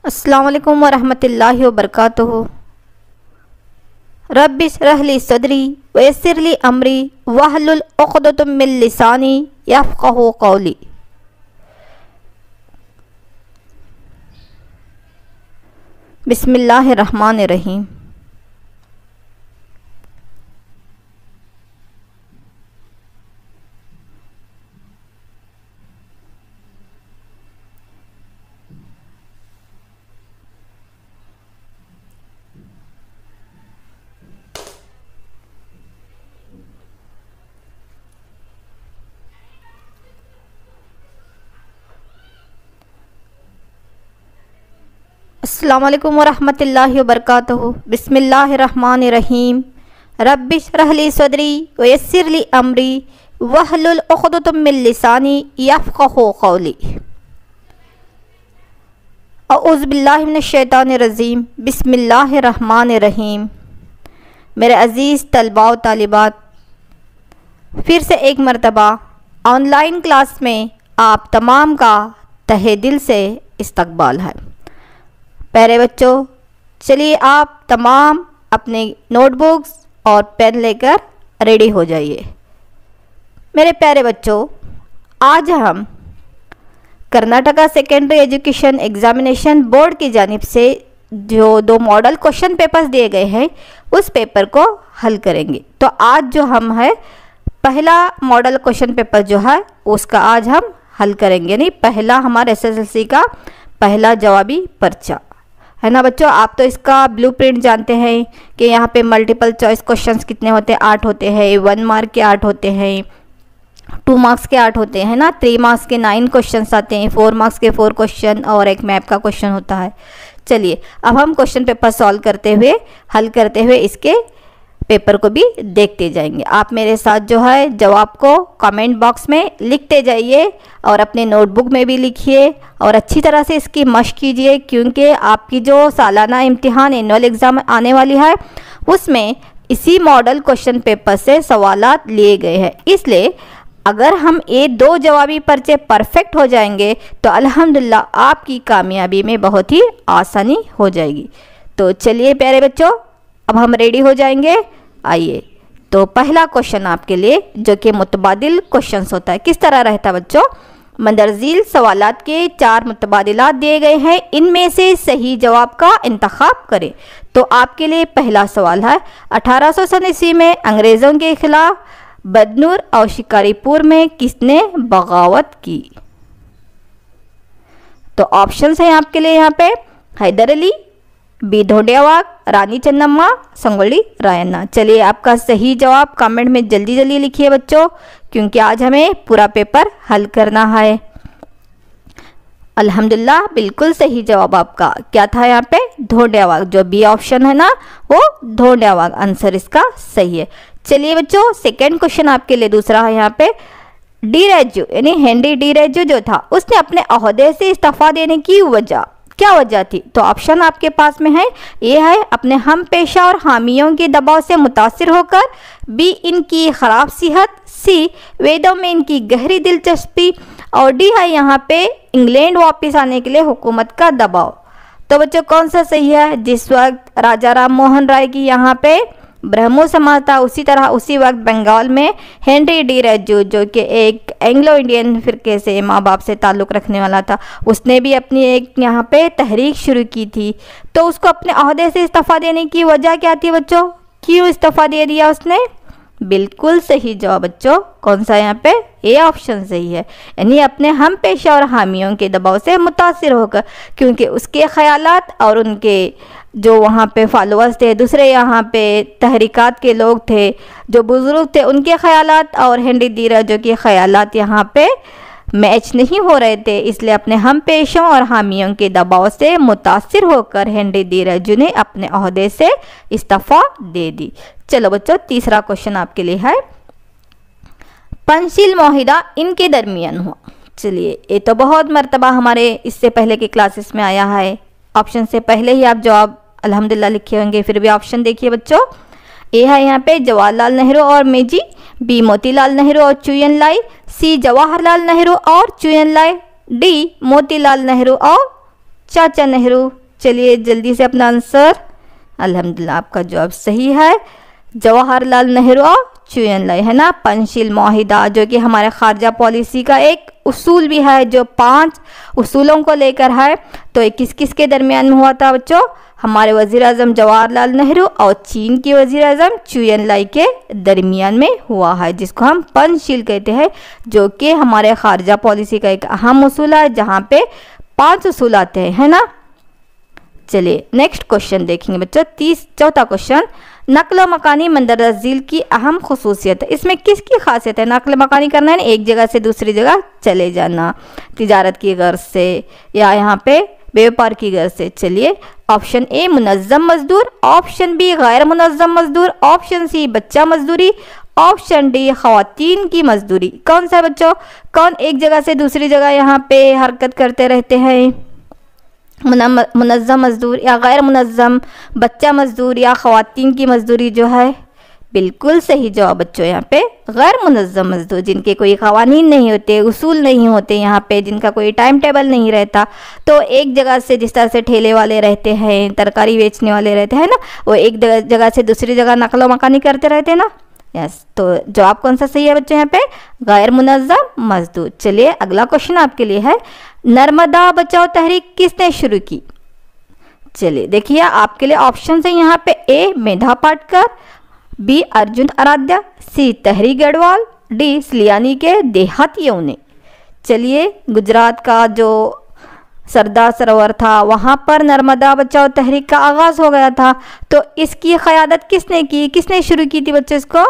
अस्सलाम वालेकुम वरहमतुल्लाहि वबरकातुहू। रब्बि इश्रह ली सदरी वयस्सिर ली अमरी वहलुल उक़दतम मिन लिसानी यफ़क़हू क़ौली। बिस्मिल्लाहिर रहमानिर रहीम। अस्सलाम वालेकुम वरहमतुल्लाहि वबरकातुहू। बिस्मिल्लाहिर्रहमानिर्रहीम। रब्बि इश्रह ली सदरी वयस्सिर ली अमरी वहलुल उक़दतम मिन लिसानी यफ़क़हू क़ौली। अऊज़ु बिल्लाहि मिनश शैतानिर रजीम। बिस्मिल्लाहिर्रहमानिर्रहीम। मेरे अज़ीज़ तलबा व तालिबात, फिर से एक मरतबा ऑनलाइन क्लास में आप तमाम का तहे दिल से इस्तकबाल है। प्यारे बच्चों, चलिए आप तमाम अपने नोटबुक्स और पेन लेकर रेडी हो जाइए। मेरे प्यारे बच्चों, आज हम Karnataka secondary education examination board की जानिब से जो 2 मॉडल क्वेश्चन पेपर्स दिए गए हैं उस पेपर को हल करेंगे। तो आज जो हम है पहला मॉडल क्वेश्चन पेपर जो है उसका आज हम हल करेंगे। नहीं, पहला हमारा SSLC का पहला जवाबी पर्चा है ना बच्चों। आप तो इसका ब्लूप्रिंट जानते हैं कि यहाँ पे मल्टीपल चॉइस क्वेश्चंस कितने होते हैं, 8 होते हैं, 1 मार्क के 8 होते हैं, 2 मार्क्स के 8 होते हैं ना, 3 मार्क्स के 9 क्वेश्चंस आते हैं, 4 मार्क्स के 4 क्वेश्चन और एक मैप का क्वेश्चन होता है। चलिए अब हम क्वेश्चन पेपर सॉल्व करते हुए, हल करते हुए इसके पेपर को भी देखते जाएंगे। आप मेरे साथ जो है जवाब को कमेंट बॉक्स में लिखते जाइए और अपने नोटबुक में भी लिखिए और अच्छी तरह से इसकी मशक कीजिए, क्योंकि आपकी जो सालाना इम्तिहान एनुअल एग्ज़ाम आने वाली है उसमें इसी मॉडल क्वेश्चन पेपर से सवालात लिए गए हैं। इसलिए अगर हम ये 2 जवाबी पर्चे परफेक्ट हो जाएंगे तो अल्हम्दुलिल्लाह आपकी कामयाबी में बहुत ही आसानी हो जाएगी। तो चलिए प्यारे बच्चों, अब हम रेडी हो जाएंगे। आइए, तो पहला क्वेश्चन आपके लिए जो कि मुतबादिल क्वेश्चंस होता है, किस तरह रहता है बच्चों। मंदरजील सवालात के 4 मुतबादिलात दिए गए हैं, इनमें से सही जवाब का इंतखाब करें। तो आपके लिए पहला सवाल है, 1800 ईस्वी में अंग्रेज़ों के खिलाफ बदनूर और शिकारीपुर में किसने बगावत की। तो ऑप्शंस हैं आपके लिए यहाँ पे, हैदर अली, बी धोडियावाग, रानी चन्नम्मा, संगोली रायन्ना। चलिए आपका सही जवाब कमेंट में जल्दी जल्दी लिखिए बच्चों, क्योंकि आज हमें पूरा पेपर हल करना है। अल्हम्दुलिल्लाह बिल्कुल सही जवाब आपका क्या था यहाँ पे, धोडियावाग। जो बी ऑप्शन है ना वो धोडियावाग आंसर इसका सही है। चलिए बच्चों, सेकेंड क्वेश्चन आपके लिए दूसरा है यहाँ पे, डी रेजू यानी हेनरी डी रेजू जो था उसने अपने ओहदे से इस्तीफा देने की वजह क्या वजह थी। तो ऑप्शन आपके पास में है, ये है अपने हम पेशा और हामियों के दबाव से मुतासिर होकर, बी इनकी ख़राब सेहत, सी वेदों में इनकी गहरी दिलचस्पी और डी है यहाँ पे इंग्लैंड वापस आने के लिए हुकूमत का दबाव। तो बच्चों कौन सा सही है। जिस वक्त राजा राम मोहन राय की यहाँ पे ब्रह्मो समाज था, उसी तरह उसी वक्त बंगाल में हेनरी डी रेजू जो कि एक एंग्लो इंडियन फिरके से माँ बाप से ताल्लुक़ रखने वाला था, उसने भी अपनी एक यहाँ पे तहरीक शुरू की थी। तो उसको अपने ओहदे से इस्तीफ़ा देने की वजह क्या थी बच्चों, क्यों इस्तीफ़ा दे दिया उसने। बिल्कुल सही जवाब बच्चों कौन सा यहाँ पे, ए ऑप्शन सही है, यानी अपने हम पेशा और हामियों के दबाव से मुतासिर होकर, क्योंकि उसके ख्यालात और उनके जो वहाँ पे फॉलोअर्स थे, दूसरे यहाँ पे तहरीकात के लोग थे, जो बुजुर्ग थे, उनके ख्यालात और हेनरी डी रेजू के ख्यालात यहाँ पे मैच नहीं हो रहे थे। इसलिए अपने हम पेशों और हामियों के दबाव से मुतासिर होकर हेनरी डी रेजू ने अपने ओहदे से इस्तीफा दे दी। चलो बच्चों, तीसरा क्वेश्चन आपके लिए है, पंचशील माहिदा इनके दरमियान हुआ। चलिए ये तो बहुत मरतबा हमारे इससे पहले के क्लासेस में आया है, ऑप्शन से पहले ही आप जवाब अल्हम्दुलिल्लाह लिखे होंगे, फिर भी ऑप्शन देखिए बच्चों। ए है यहाँ पे जवाहरलाल नेहरू और मेजी, बी मोतीलाल नेहरू और चुयन लाई, सी जवाहरलाल नेहरू और चुयन लाई, डी मोतीलाल नेहरू और चाचा नेहरू। चलिए जल्दी से अपना आंसर। अल्हम्दुलिल्लाह आपका जवाब सही है, जवाहरलाल नेहरू और चुयन लाई, है ना। पंचशील माहिदा जो कि हमारे खारजा पॉलिसी का एक उसूल भी है, जो 5 उसूलों को लेकर है। तो ये किस किस के दरमियान में हुआ था बच्चों? हमारे वज़ीर आज़म जवाहरलाल नेहरू और चीन के वज़ीर आज़म चुयन लाई के दरमियान में हुआ है, जिसको हम पंचशील कहते हैं, जो कि हमारे खारजा पॉलिसी का एक अहम उसूल है, जहाँ पे 5 उसूल आते हैं, है ना। चलिए नेक्स्ट क्वेश्चन देखेंगे बच्चों। चौथा क्वेश्चन, नकल मकानी मंदरजा झील की अहम खसूसियत है। इसमें किसकी खासियत है? नकल मकानी करना है, एक जगह से दूसरी जगह चले जाना, तिजारत की गर्ज से या यहाँ पे व्यापार की गर्ज से। चलिए ऑप्शन ए मुनज़्ज़म मजदूर, ऑप्शन बी गैर मुनज़्ज़म मजदूर, ऑप्शन सी बच्चा मजदूरी, ऑप्शन डी ख़वातीन की मजदूरी। कौन सा बच्चों? कौन एक जगह से दूसरी जगह यहाँ पे हरकत करते रहते हैं? मुनज़्ज़म मजदूर या गैर मुनज़्ज़म, बच्चा मजदूर या ख़वातीन की मजदूरी जो है? बिल्कुल सही जवाब बच्चों यहाँ पे गैर मुनज़्ज़म मजदूर, जिनके कोई क़वानीन नहीं होते, उसूल नहीं होते यहाँ पे, जिनका कोई टाइम टेबल नहीं रहता। तो एक जगह से जिस तरह से ठेले वाले रहते हैं, तरकारी बेचने वाले रहते हैं ना, वो एक जगह से दूसरी जगह नकलो मकानी करते रहते हैं ना। यस, तो जवाब कौन सा सही है बच्चों यहाँ पे? गैर मुनज़्ज़म मजदूर। चलिए अगला क्वेश्चन आपके लिए है, नर्मदा बचाओ तहरीक किसने शुरू की? चलिए देखिए आपके लिए ऑप्शन है यहाँ पे, ए मेधा पाटकर, बी अर्जुन आराध्या, सी तहरी गढ़वाल, डी सलियानी के देहातियों ने। चलिए गुजरात का जो सरदार सरोवर था, वहाँ पर नर्मदा बचाओ तहरीक का आगाज़ हो गया था। तो इसकी क़यादत किसने की, किसने शुरू की थी बच्चों इसको?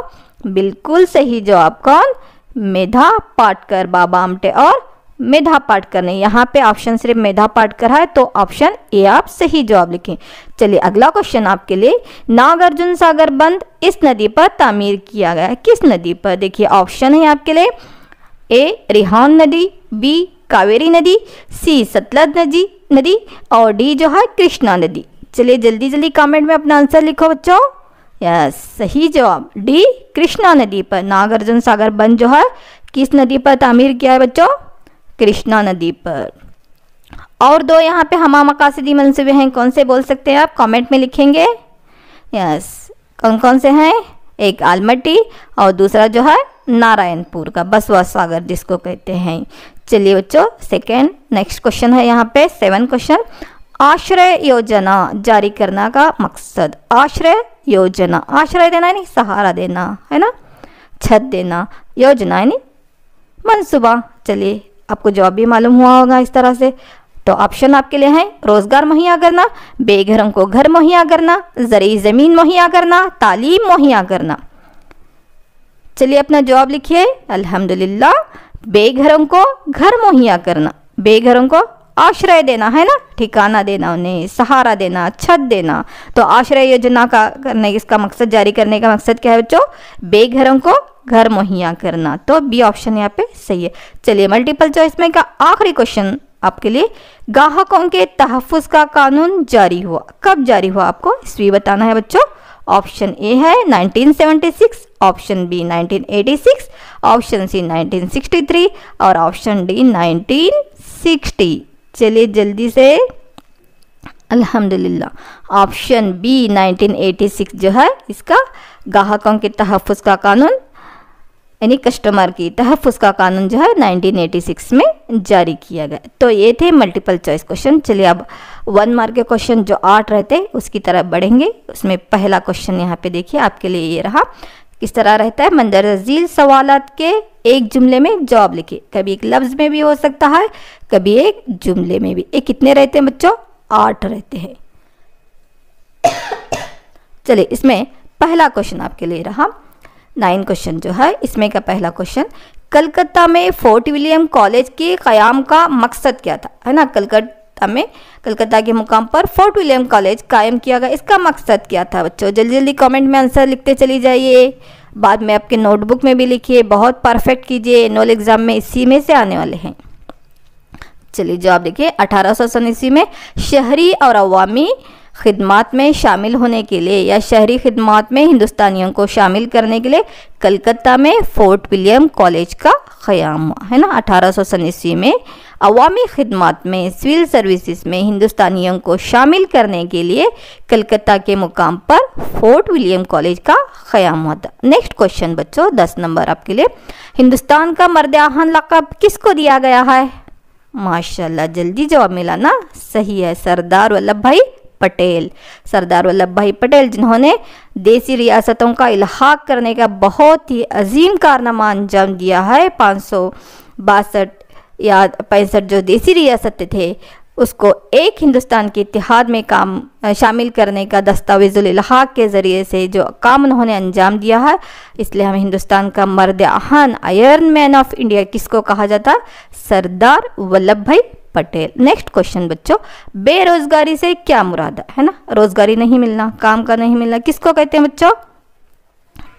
बिल्कुल सही जवाब कौन? मेधा पाटकर, बाबा आमटे और मेधा पाटकर ने। यहाँ पे ऑप्शन सिर्फ मेधा पाटकर है, तो ऑप्शन ए आप सही जवाब लिखें। चलिए अगला क्वेश्चन आपके लिए, नागार्जुन सागर बंद इस नदी पर तामीर किया गया है, किस नदी पर? देखिए ऑप्शन है आपके लिए, ए रिहान नदी, बी कावेरी नदी, सी सतलज नदी और डी जो है कृष्णा नदी। चलिए जल्दी जल्दी कमेंट में अपना आंसर लिखो बच्चों। यस, सही जवाब डी कृष्णा नदी पर। नागार्जुन सागर बंद जो है किस नदी पर तामीर किया है बच्चों? कृष्णा नदी पर। और 2 यहाँ पे हमा मकासदी मंसूबे हैं, कौन से बोल सकते हैं आप? कमेंट में लिखेंगे। यस, कौन कौन से हैं? एक आलमट्टी और दूसरा जो है नारायणपुर का बसवा सागर जिसको कहते हैं। चलिए बच्चों सेकेंड नेक्स्ट क्वेश्चन है यहाँ पे 7 क्वेश्चन, आश्रय योजना जारी करना का मकसद। आश्रय योजना, आश्रय देना यानी सहारा देना, है ना, छत देना, योजना यानी मंसूबा। चलिए आपको जवाब भी मालूम हुआ होगा इस तरह से। तो ऑप्शन आपके लिए है, रोजगार मुहैया करना, बेघरों को घर मुहैया करना, ज़रूरी ज़मीन मुहैया करना, तालीम मुहैया करना। चलिए अपना जवाब लिखिए। अल्हम्दुलिल्लाह, बेघरों को घर मुहैया करना, बेघरों को आश्रय देना, है ना, ठिकाना देना, उन्हें सहारा देना, छत देना। तो आश्रय योजना का करने इसका मकसद, जारी करने का मकसद क्या है बच्चों? बेघरों को घर मुहैया करना। तो बी ऑप्शन यहाँ पे सही है। चलिए मल्टीपल चॉइस में का आखिरी क्वेश्चन आपके लिए, ग्राहकों के तहफ़्फ़ुज़ का कानून जारी हुआ, कब जारी हुआ आपको ईस्वी बताना है बच्चों। ऑप्शन ए है 1976, ऑप्शन बी 1986, ऑप्शन सी 1963 और ऑप्शन डी 1960। चलिए जल्दी से। अल्हम्दुलिल्लाह ऑप्शन बी 1986 जो है इसका ग्राहकों के तहफ़्फ़ुज़ का कानून यानी कस्टमर की तहफ़्फ़ुज़ का कानून जो है 1986 में जारी किया गया। तो ये थे मल्टीपल चॉइस क्वेश्चन। चलिए अब 1 मार्क के क्वेश्चन जो 8 रहते उसकी तरफ बढ़ेंगे। उसमें पहला क्वेश्चन यहाँ पे देखिए आपके लिए ये रहा, किस तरह रहता है, मंदरजा झील सवालात के एक जुमले में जवाब लिखिए। कभी एक लफ्ज़ में भी हो सकता है, कभी एक जुमले में भी। ये कितने रहते हैं बच्चों? 8 रहते हैं। चलिए इसमें पहला क्वेश्चन आपके लिए रहा 9 क्वेश्चन जो है, इसमें का पहला क्वेश्चन, कलकत्ता में फोर्ट विलियम कॉलेज के क़याम का मकसद क्या था, है ना। कलकत्ता के मुकाम पर फोर्ट विलियम कॉलेज कायम किया गया, इसका मकसद क्या था बच्चों? जल्दी जल्दी कमेंट में आंसर लिखते चली जाइए, बाद में आपके नोटबुक में भी लिखिए, बहुत परफेक्ट कीजिए, एनुअल एग्जाम में इसी में से आने वाले हैं। चलिए जवाब देखिए, 1897 में शहरी और अवामी खिदमात में शामिल होने के लिए या शहरी खिदमात में हिंदुस्तानियों को शामिल करने के लिए कलकत्ता में फोर्ट विलियम कॉलेज का क़याम हुआ, है ना। 1887 में अवामी खिदमात में सिविल सर्विसेज में हिंदुस्तानियों को शामिल करने के लिए कलकत्ता के मुकाम पर फोर्ट विलियम कॉलेज का क़याम हुआ था। नेक्स्ट क्वेश्चन बच्चों 10 नंबर आपके लिए, हिंदुस्तान का मर्द-ए-आहन लक़ब किसको दिया गया है? माशाल्लाह, जल्दी जवाब मिला ना, सही है, सरदार वल्लभ भाई पटेल। सरदार वल्लभ भाई पटेल जिन्होंने देसी रियासतों का इल्हाक करने का बहुत ही अजीम कारनामा अंजाम दिया है। 562 या 65 जो देसी रियासतें थे उसको एक हिंदुस्तान के इत्तेहाद में शामिल करने का दस्तावेजुल इल्हाक के ज़रिए से जो काम उन्होंने अंजाम दिया है, इसलिए हम हिंदुस्तान का मर्द-ए-आहन, आयरन मैन ऑफ इंडिया किसको कहा जाता है? सरदार वल्लभ भाई पटेल। नेक्स्ट क्वेश्चन बच्चों, बेरोजगारी से क्या मुराद है ना? रोजगारी नहीं मिलना, काम का नहीं मिलना, किसको कहते हैं बच्चों?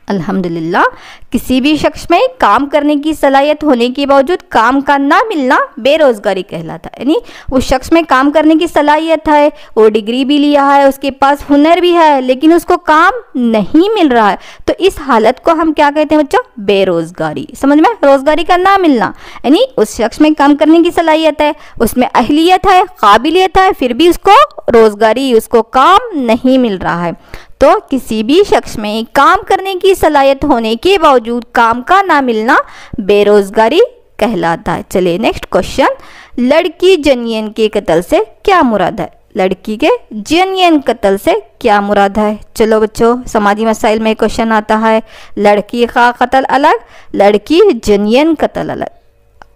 अल्हम्दुलिल्लाह, किसी भी शख्स में काम करने की सलाहियत होने के बावजूद काम का ना मिलना बेरोजगारी कहलाता है। यानी उस शख्स में काम करने की सलाहियत है, वो डिग्री भी लिया है, उसके पास हुनर भी है, लेकिन उसको काम नहीं मिल रहा है, तो इस हालत को हम क्या कहते हैं बच्चों? बेरोजगारी। समझ में? रोजगारी का ना मिलना यानी उस शख्स में काम करने की सलाहियत है, उसमें अहलियत है, काबिलियत है, फिर भी उसको रोजगारी, उसको काम नहीं मिल रहा है। तो किसी भी शख्स में काम करने की सलाहियत होने के बावजूद काम का ना मिलना बेरोजगारी कहलाता है। चलिए नेक्स्ट क्वेश्चन, लड़की जनियन के कत्ल से क्या मुराद है? लड़की के जनियन कत्ल से क्या मुराद है? चलो बच्चों, समाजी मसाइल में क्वेश्चन आता है, लड़की का कत्ल अलग, लड़की जनियन कत्ल अलग।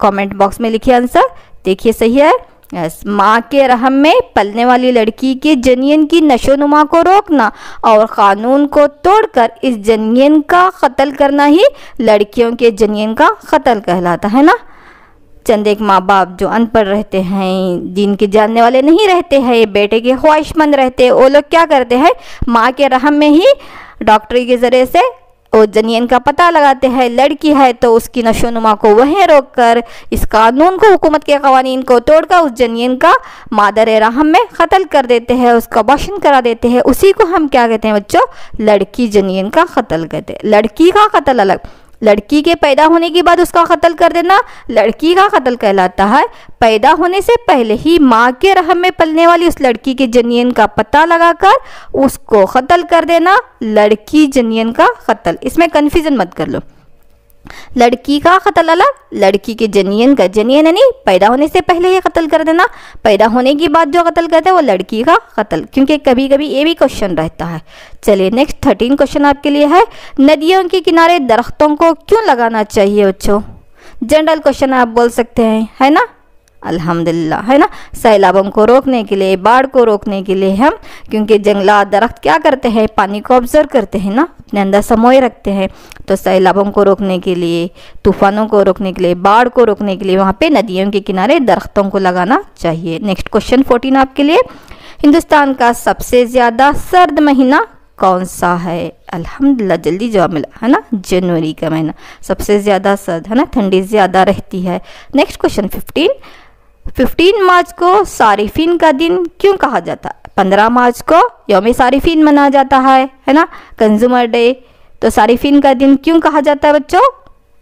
कमेंट बॉक्स में लिखिए आंसर, देखिए सही है। यस, माँ के रहम में पलने वाली लड़की के जनियन की नशोनुमा को रोकना और कानून को तोड़कर इस जनियन का कत्ल करना ही लड़कियों के जनियन का कत्ल कहलाता है ना। चंद एक माँ बाप जो अनपढ़ रहते हैं, दीन के जानने वाले नहीं रहते हैं, बेटे के ख्वाहिशमंद रहते हैं, वो लोग क्या करते हैं? माँ के रहम में ही डॉक्टरी के ज़रिए से वो जनियन का पता लगाते हैं, लड़की है तो उसकी नशोनुमा को वहीं रोककर इस कानून को, हुकूमत के कवानीन को तोड़कर उस जनियन का मादर रहम में कत्ल कर देते हैं, उसका अबॉर्शन करा देते हैं। उसी को हम क्या कहते हैं बच्चों? लड़की जनियन का कत्ल कहते हैं। लड़की का कत्ल अलग, लड़की के पैदा होने के बाद उसका कत्ल कर देना लड़की का कत्ल कहलाता है। पैदा होने से पहले ही माँ के रहम में पलने वाली उस लड़की के जनियन का पता लगाकर उसको कत्ल कर देना लड़की जनियन का कत्ल। इसमें कन्फ्यूजन मत कर लो, लड़की का कत्ल अलग, लड़की के जनियन का, जनियन यानी पैदा होने से पहले ही कत्ल कर देना, पैदा होने के बाद जो कत्ल करते हैं वो लड़की का कत्ल, क्योंकि कभी कभी ये भी क्वेश्चन रहता है। चलिए नेक्स्ट 13 क्वेश्चन आपके लिए है, नदियों के किनारे दरख्तों को क्यों लगाना चाहिए बच्चों? जनरल क्वेश्चन आप बोल सकते हैं, है ना। अल्हम्दुलिल्लाह, है ना। सैलाबों को रोकने के लिए, बाढ़ को रोकने के लिए हम, क्योंकि जंगलात दरख्त क्या करते हैं? पानी को ऑब्जर्व करते हैं ना, अपने अंदर समोए रखते हैं। तो सैलाबों को रोकने के लिए, तूफानों को रोकने के लिए, बाढ़ को रोकने के लिए वहाँ पे नदियों के किनारे दरख्तों को लगाना चाहिए। नेक्स्ट क्वेश्चन 14 आपके लिए, हिंदुस्तान का सबसे ज़्यादा सर्द महीना कौन सा है? अल्हम्दुलिल्लाह, जल्दी जवाब मिला, है ना। जनवरी का महीना सबसे ज़्यादा सर्द, है ना, ठंडी ज़्यादा रहती है। नेक्स्ट क्वेश्चन 15 मार्च को सारिफिन का दिन क्यों कहा जाता है? 15 मार्च को यौम सारिफिन मनाया जाता है ना, कंज्यूमर डे। तो सारिफिन का दिन क्यों कहा जाता है बच्चों?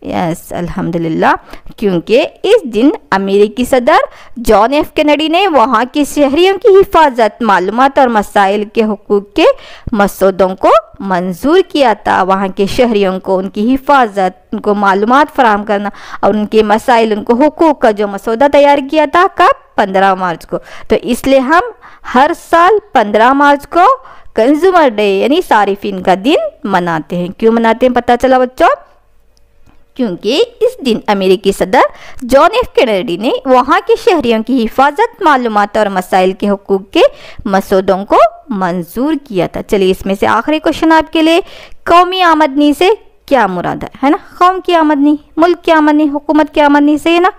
यस, अल्हम्दुलिल्लाह, क्योंकि इस दिन अमेरिकी सदर जॉन एफ कैनेडी ने वहाँ के शहरियों की हिफाजत, मालूमात और मसाइल के हुकूक के मसौदों को मंजूर किया था। वहाँ के शहरियों को उनकी हिफाजत, उनको मालूमात फराहम करना और उनके मसाइल, उनको हुकूक का जो मसौदा तैयार किया था, कब? 15 मार्च को। तो इसलिए हम हर साल 15 मार्च को कंज्यूमर डे यानी सारिफिन का दिन मनाते हैं। क्यों मनाते हैं पता चला बच्चों? क्योंकि इस दिन अमेरिकी सदर जॉन एफ कैनेडी ने वहाँ के शहरियों की हिफाजत, मालूमात और मसाइल के हुकूक के मसौदों को मंजूर किया था। चलिए इसमें से आखिरी क्वेश्चन आपके लिए, कौमी आमदनी से क्या मुराद है ना। कौम की आमदनी, मुल्क की आमदनी, हुकूमत की आमदनी से, है ना।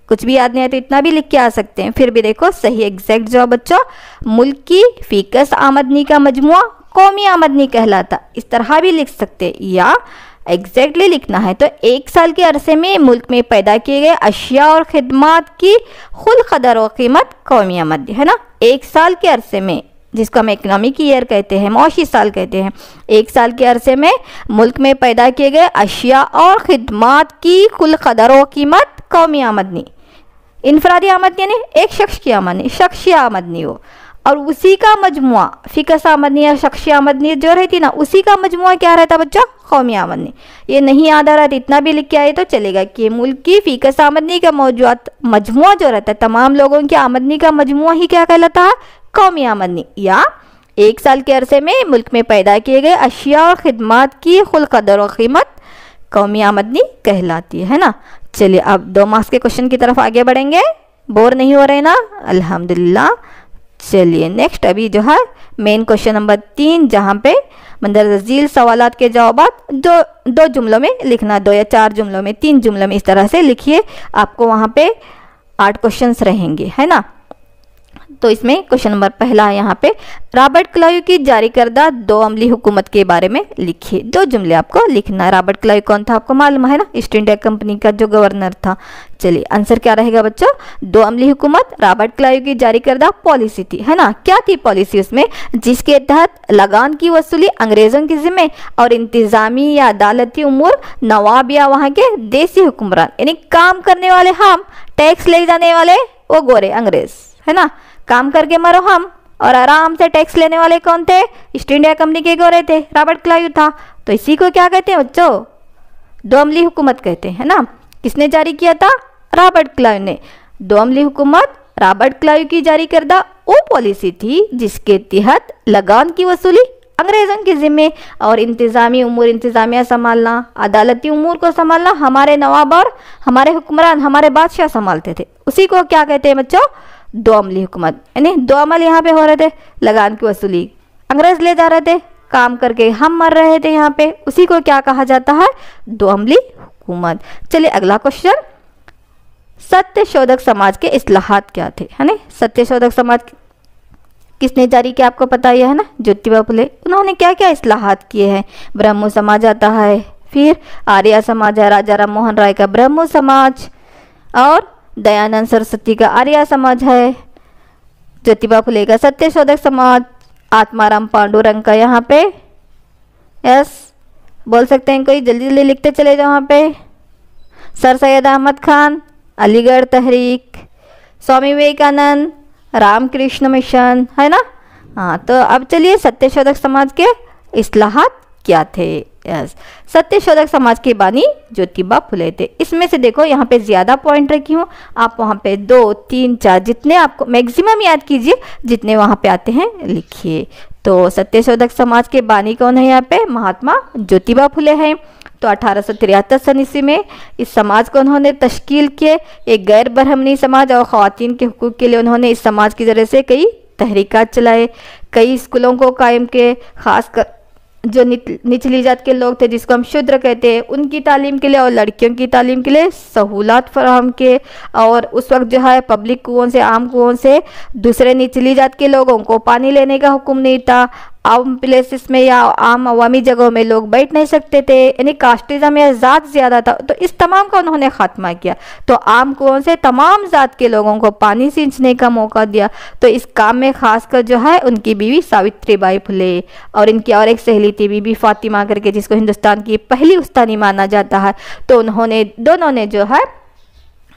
कुछ भी याद नहीं है तो इतना भी लिख के आ सकते हैं। फिर भी देखो सही एग्जैक्ट जवाब बच्चों, मुल्क की फीकस आमदनी का मजमुआ कौमी आमदनी कहलाता। इस तरह भी लिख सकते, या एग्जैक्टली लिखना है तो एक साल के अरसे में मुल्क में पैदा किए गए अशिया और खिदमात की कुल कदर व कीमत कौमी आमदनी, है ना। एक साल के अरसे में जिसको हम इकोनॉमिक ईयर कहते हैं, मौशी साल कहते हैं, 1 साल के अरसे में मुल्क में पैदा किए गए अशिया और खिदमात की कुल कदर व कीमत कौमी आमदनी, इनफरादी आमदनी यानी एक शख्स की आमदनी, शख्सी आमदनी हो, और उसी का मजमुआ फिकस आमदनी या शख्सी आमदनी जो रहती ना, उसी का मजमुआ क्या रहता बच्चा, कौमी आमदनी। ये नहीं याद आ रहा है इतना भी लिख के आए तो चलेगा कि मुल्क की फिकस आमदनी का मौजूद मजमुआ जो रहता है, तमाम लोगों की आमदनी का मजमुआ ही क्या कहलाता है, कौमी आमदनी, या 1 साल के अरसे में मुल्क में पैदा किए गए अशिया और खिदमात की कुल कदर व कीमत कौमी आमदनी कहलाती है ना। चलिए अब 2 मार्क्स के क्वेश्चन की तरफ आगे बढ़ेंगे, बोर नहीं हो रहे ना, अल्हम्दुलिल्लाह। चलिए नेक्स्ट अभी जो है मेन क्वेश्चन नंबर 3, जहाँ पे मंदर झील सवालात के जवाबात जो 2 जुमलों में लिखना, 2 या 4 जुमलों में, 3 जुमलों में, इस तरह से लिखिए। आपको वहाँ पे 8 क्वेश्चंस रहेंगे, है ना। तो इसमें क्वेश्चन नंबर पहला है यहाँ पे, रॉबर्ट क्लाइव की जारी करदा 2 अमली हुकूमत के बारे में लिखिए। 2 जुमले आपको लिखना है। रॉबर्ट क्लाइव कौन था आपको मालूम है ना, ईस्ट इंडिया कंपनी का जो गवर्नर था। चलिए आंसर क्या रहेगा बच्चों, 2 अमली हुकूमत रॉबर्ट क्लाइव की जारी करदा पॉलिसी थी, है ना। क्या थी पॉलिसी उसमें, जिसके तहत लगान की वसूली अंग्रेजों के जिम्मे और इंतजामी या अदालती उमूर नवाब या वहाँ के देसी हुक्मरान, यानी काम करने वाले हम, टैक्स ले जाने वाले वो गोरे अंग्रेज, है ना। काम करके मरो हम, और आराम से टैक्स लेने वाले कौन थे, ईस्ट इंडिया कंपनी के गोरे थे, रॉबर्ट क्लाइव था। तो इसी को क्या कहते हैं बच्चों, 2 अमली हुकूमत कहते हैं ना। किसने जारी किया था, रॉबर्ट क्लाइव ने। 2 अमली हुकूमत रॉबर्ट क्लाइव की जारी करदा वो पॉलिसी थी जिसके तहत लगान की वसूली अंग्रेजों के जिम्मे और इंतजामी उमूर, इंतजामिया संभालना, अदालती उमूर को संभालना हमारे नवाब और हमारे हुक्मरान, हमारे बादशाह संभालते थे। उसी को क्या कहते हैं बच्चों, 2 अमली हुकूमत, यानी 2 अमल यहाँ पे हो रहे थे, लगान की वसूली अंग्रेज ले जा रहे थे, काम करके हम मर रहे थे यहाँ पे, उसी को क्या कहा जाता है, 2 अमली हुकूमत। चलिए अगला क्वेश्चन, सत्य शोधक समाज के इस्लाहात क्या थे, है ना। सत्य शोधक समाज किसने जारी किया आपको पता ही है ना, ज्योतिबा फुले। उन्होंने क्या क्या इस्लाहात किए हैं, ब्रह्मो समाज आता है, फिर आर्य समाज है, राजा राम मोहन राय का ब्रह्मो समाज, और दयानंद सरस्वती का आर्य समाज है, ज्योतिबा फुले का सत्य शोधक समाज, आत्माराम पांडुरंग का यहाँ पे, यस बोल सकते हैं कोई, जल्दी जल्दी लिखते चले जाओ यहाँ पे, सर सैयद अहमद खान, अलीगढ़ तहरीक, स्वामी विवेकानंद, रामकृष्ण मिशन, है ना। हाँ तो अब चलिए सत्य शोधक समाज के इस्लाहात क्या थे। यस, सत्य शोधक समाज के बानी ज्योतिबा फुले थे। इसमें से देखो यहाँ पे ज़्यादा पॉइंट रखी हूँ, आप वहाँ पे 2, 3, 4 जितने आपको मैक्सिमम याद कीजिए, जितने वहाँ पे आते हैं लिखिए। तो सत्य शोधक समाज के बानी कौन है यहाँ पे, महात्मा ज्योतिबा फुले हैं। तो 1873 सन ईस्वी में इस समाज को उन्होंने तश्कील किए, एक गैर ब्राह्मणी समाज और ख़वातीन के हुकूक के लिए उन्होंने इस समाज की जरिए से कई तहरीकात चलाए, कई स्कूलों को कायम किए, खासकर जो निचली जात के लोग थे जिसको हम शूद्र कहते हैं, उनकी तालीम के लिए और लड़कियों की तालीम के लिए सहूलत फराहम किए। और उस वक्त जो है पब्लिक कुओं से, आम कुओं से दूसरे निचली जात के लोगों को पानी लेने का हुक्म नहीं था। आम प्लेसेस में या आम अवामी जगहों में लोग बैठ नहीं सकते थे, यानी कास्टिज्म या ज़ात ज़्यादा था। तो इस तमाम का उन्होंने खात्मा किया। तो आम कुओं से तमाम ज़ात के लोगों को पानी सींचने का मौका दिया। तो इस काम में खासकर जो है उनकी बीवी सावित्रीबाई फुले और इनकी और एक सहेली थी बीबी फातिमा करके, जिसको हिंदुस्तान की पहली उस्तानी माना जाता है। तो उन्होंने दोनों ने जो है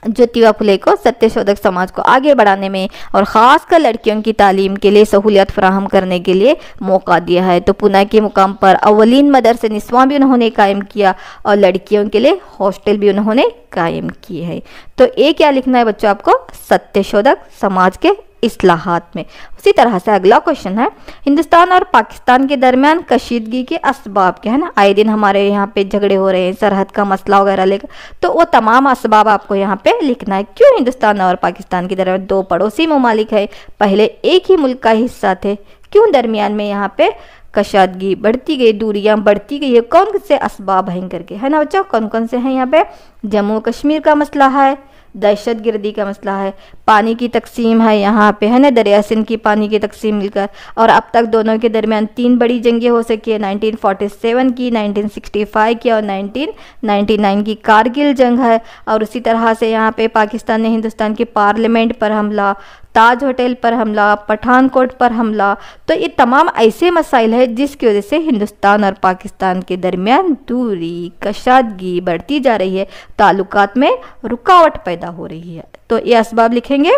ज्योतिबा फुले को सत्य शोधक समाज को आगे बढ़ाने में और ख़ासकर लड़कियों की तालीम के लिए सहूलियत फराहम करने के लिए मौका दिया है। तो पुणे के मुकाम पर अव्वलीन मदरसे निस्वां भी उन्होंने कायम किया और लड़कियों के लिए हॉस्टल भी उन्होंने कायम किए हैं। तो ये क्या लिखना है बच्चों आपको, सत्य शोधक समाज के इस्लाहात में। उसी तरह से अगला क्वेश्चन है, हिंदुस्तान और पाकिस्तान के दरमियान कशीदगी के असबाब क्या है ना। आए दिन हमारे यहाँ पे झगड़े हो रहे हैं सरहद का मसला वगैरह लेकर, तो वो तमाम असबाब आपको यहाँ पे लिखना है। क्यों हिंदुस्तान और पाकिस्तान के दरमियान 2 पड़ोसी ममालिक है, पहले एक ही मुल्क का हिस्सा थे, क्यों दरमियान में यहाँ पे कशादगी बढ़ती गई, दूरियां बढ़ती गई है, कौन से असबाब हैं करके, है ना बच्चों। कौन कौन से हैं यहाँ पे, जम्मू कश्मीर का मसला है, दहशतगर्दी का मसला है, पानी की तकसीम है यहाँ पे, है ना, दरिया सिंध की पानी की तकसीम मिलकर। और अब तक दोनों के दरमियान 3 बड़ी जंगें हो सकी है, 1947 की, 1965 की और 1999 की कारगिल जंग है। और उसी तरह से यहाँ पे पाकिस्तान ने हिंदुस्तान की पार्लियामेंट पर हमला, ताज होटल पर हमला, पठानकोट पर हमला। तो ये तमाम ऐसे मसाइल है जिसकी वजह से हिंदुस्तान और पाकिस्तान के दरमियान दूरी, कशादगी बढ़ती जा रही है, ताल्लुकात में रुकावट पैदा हो रही है। तो ये असबाब लिखेंगे,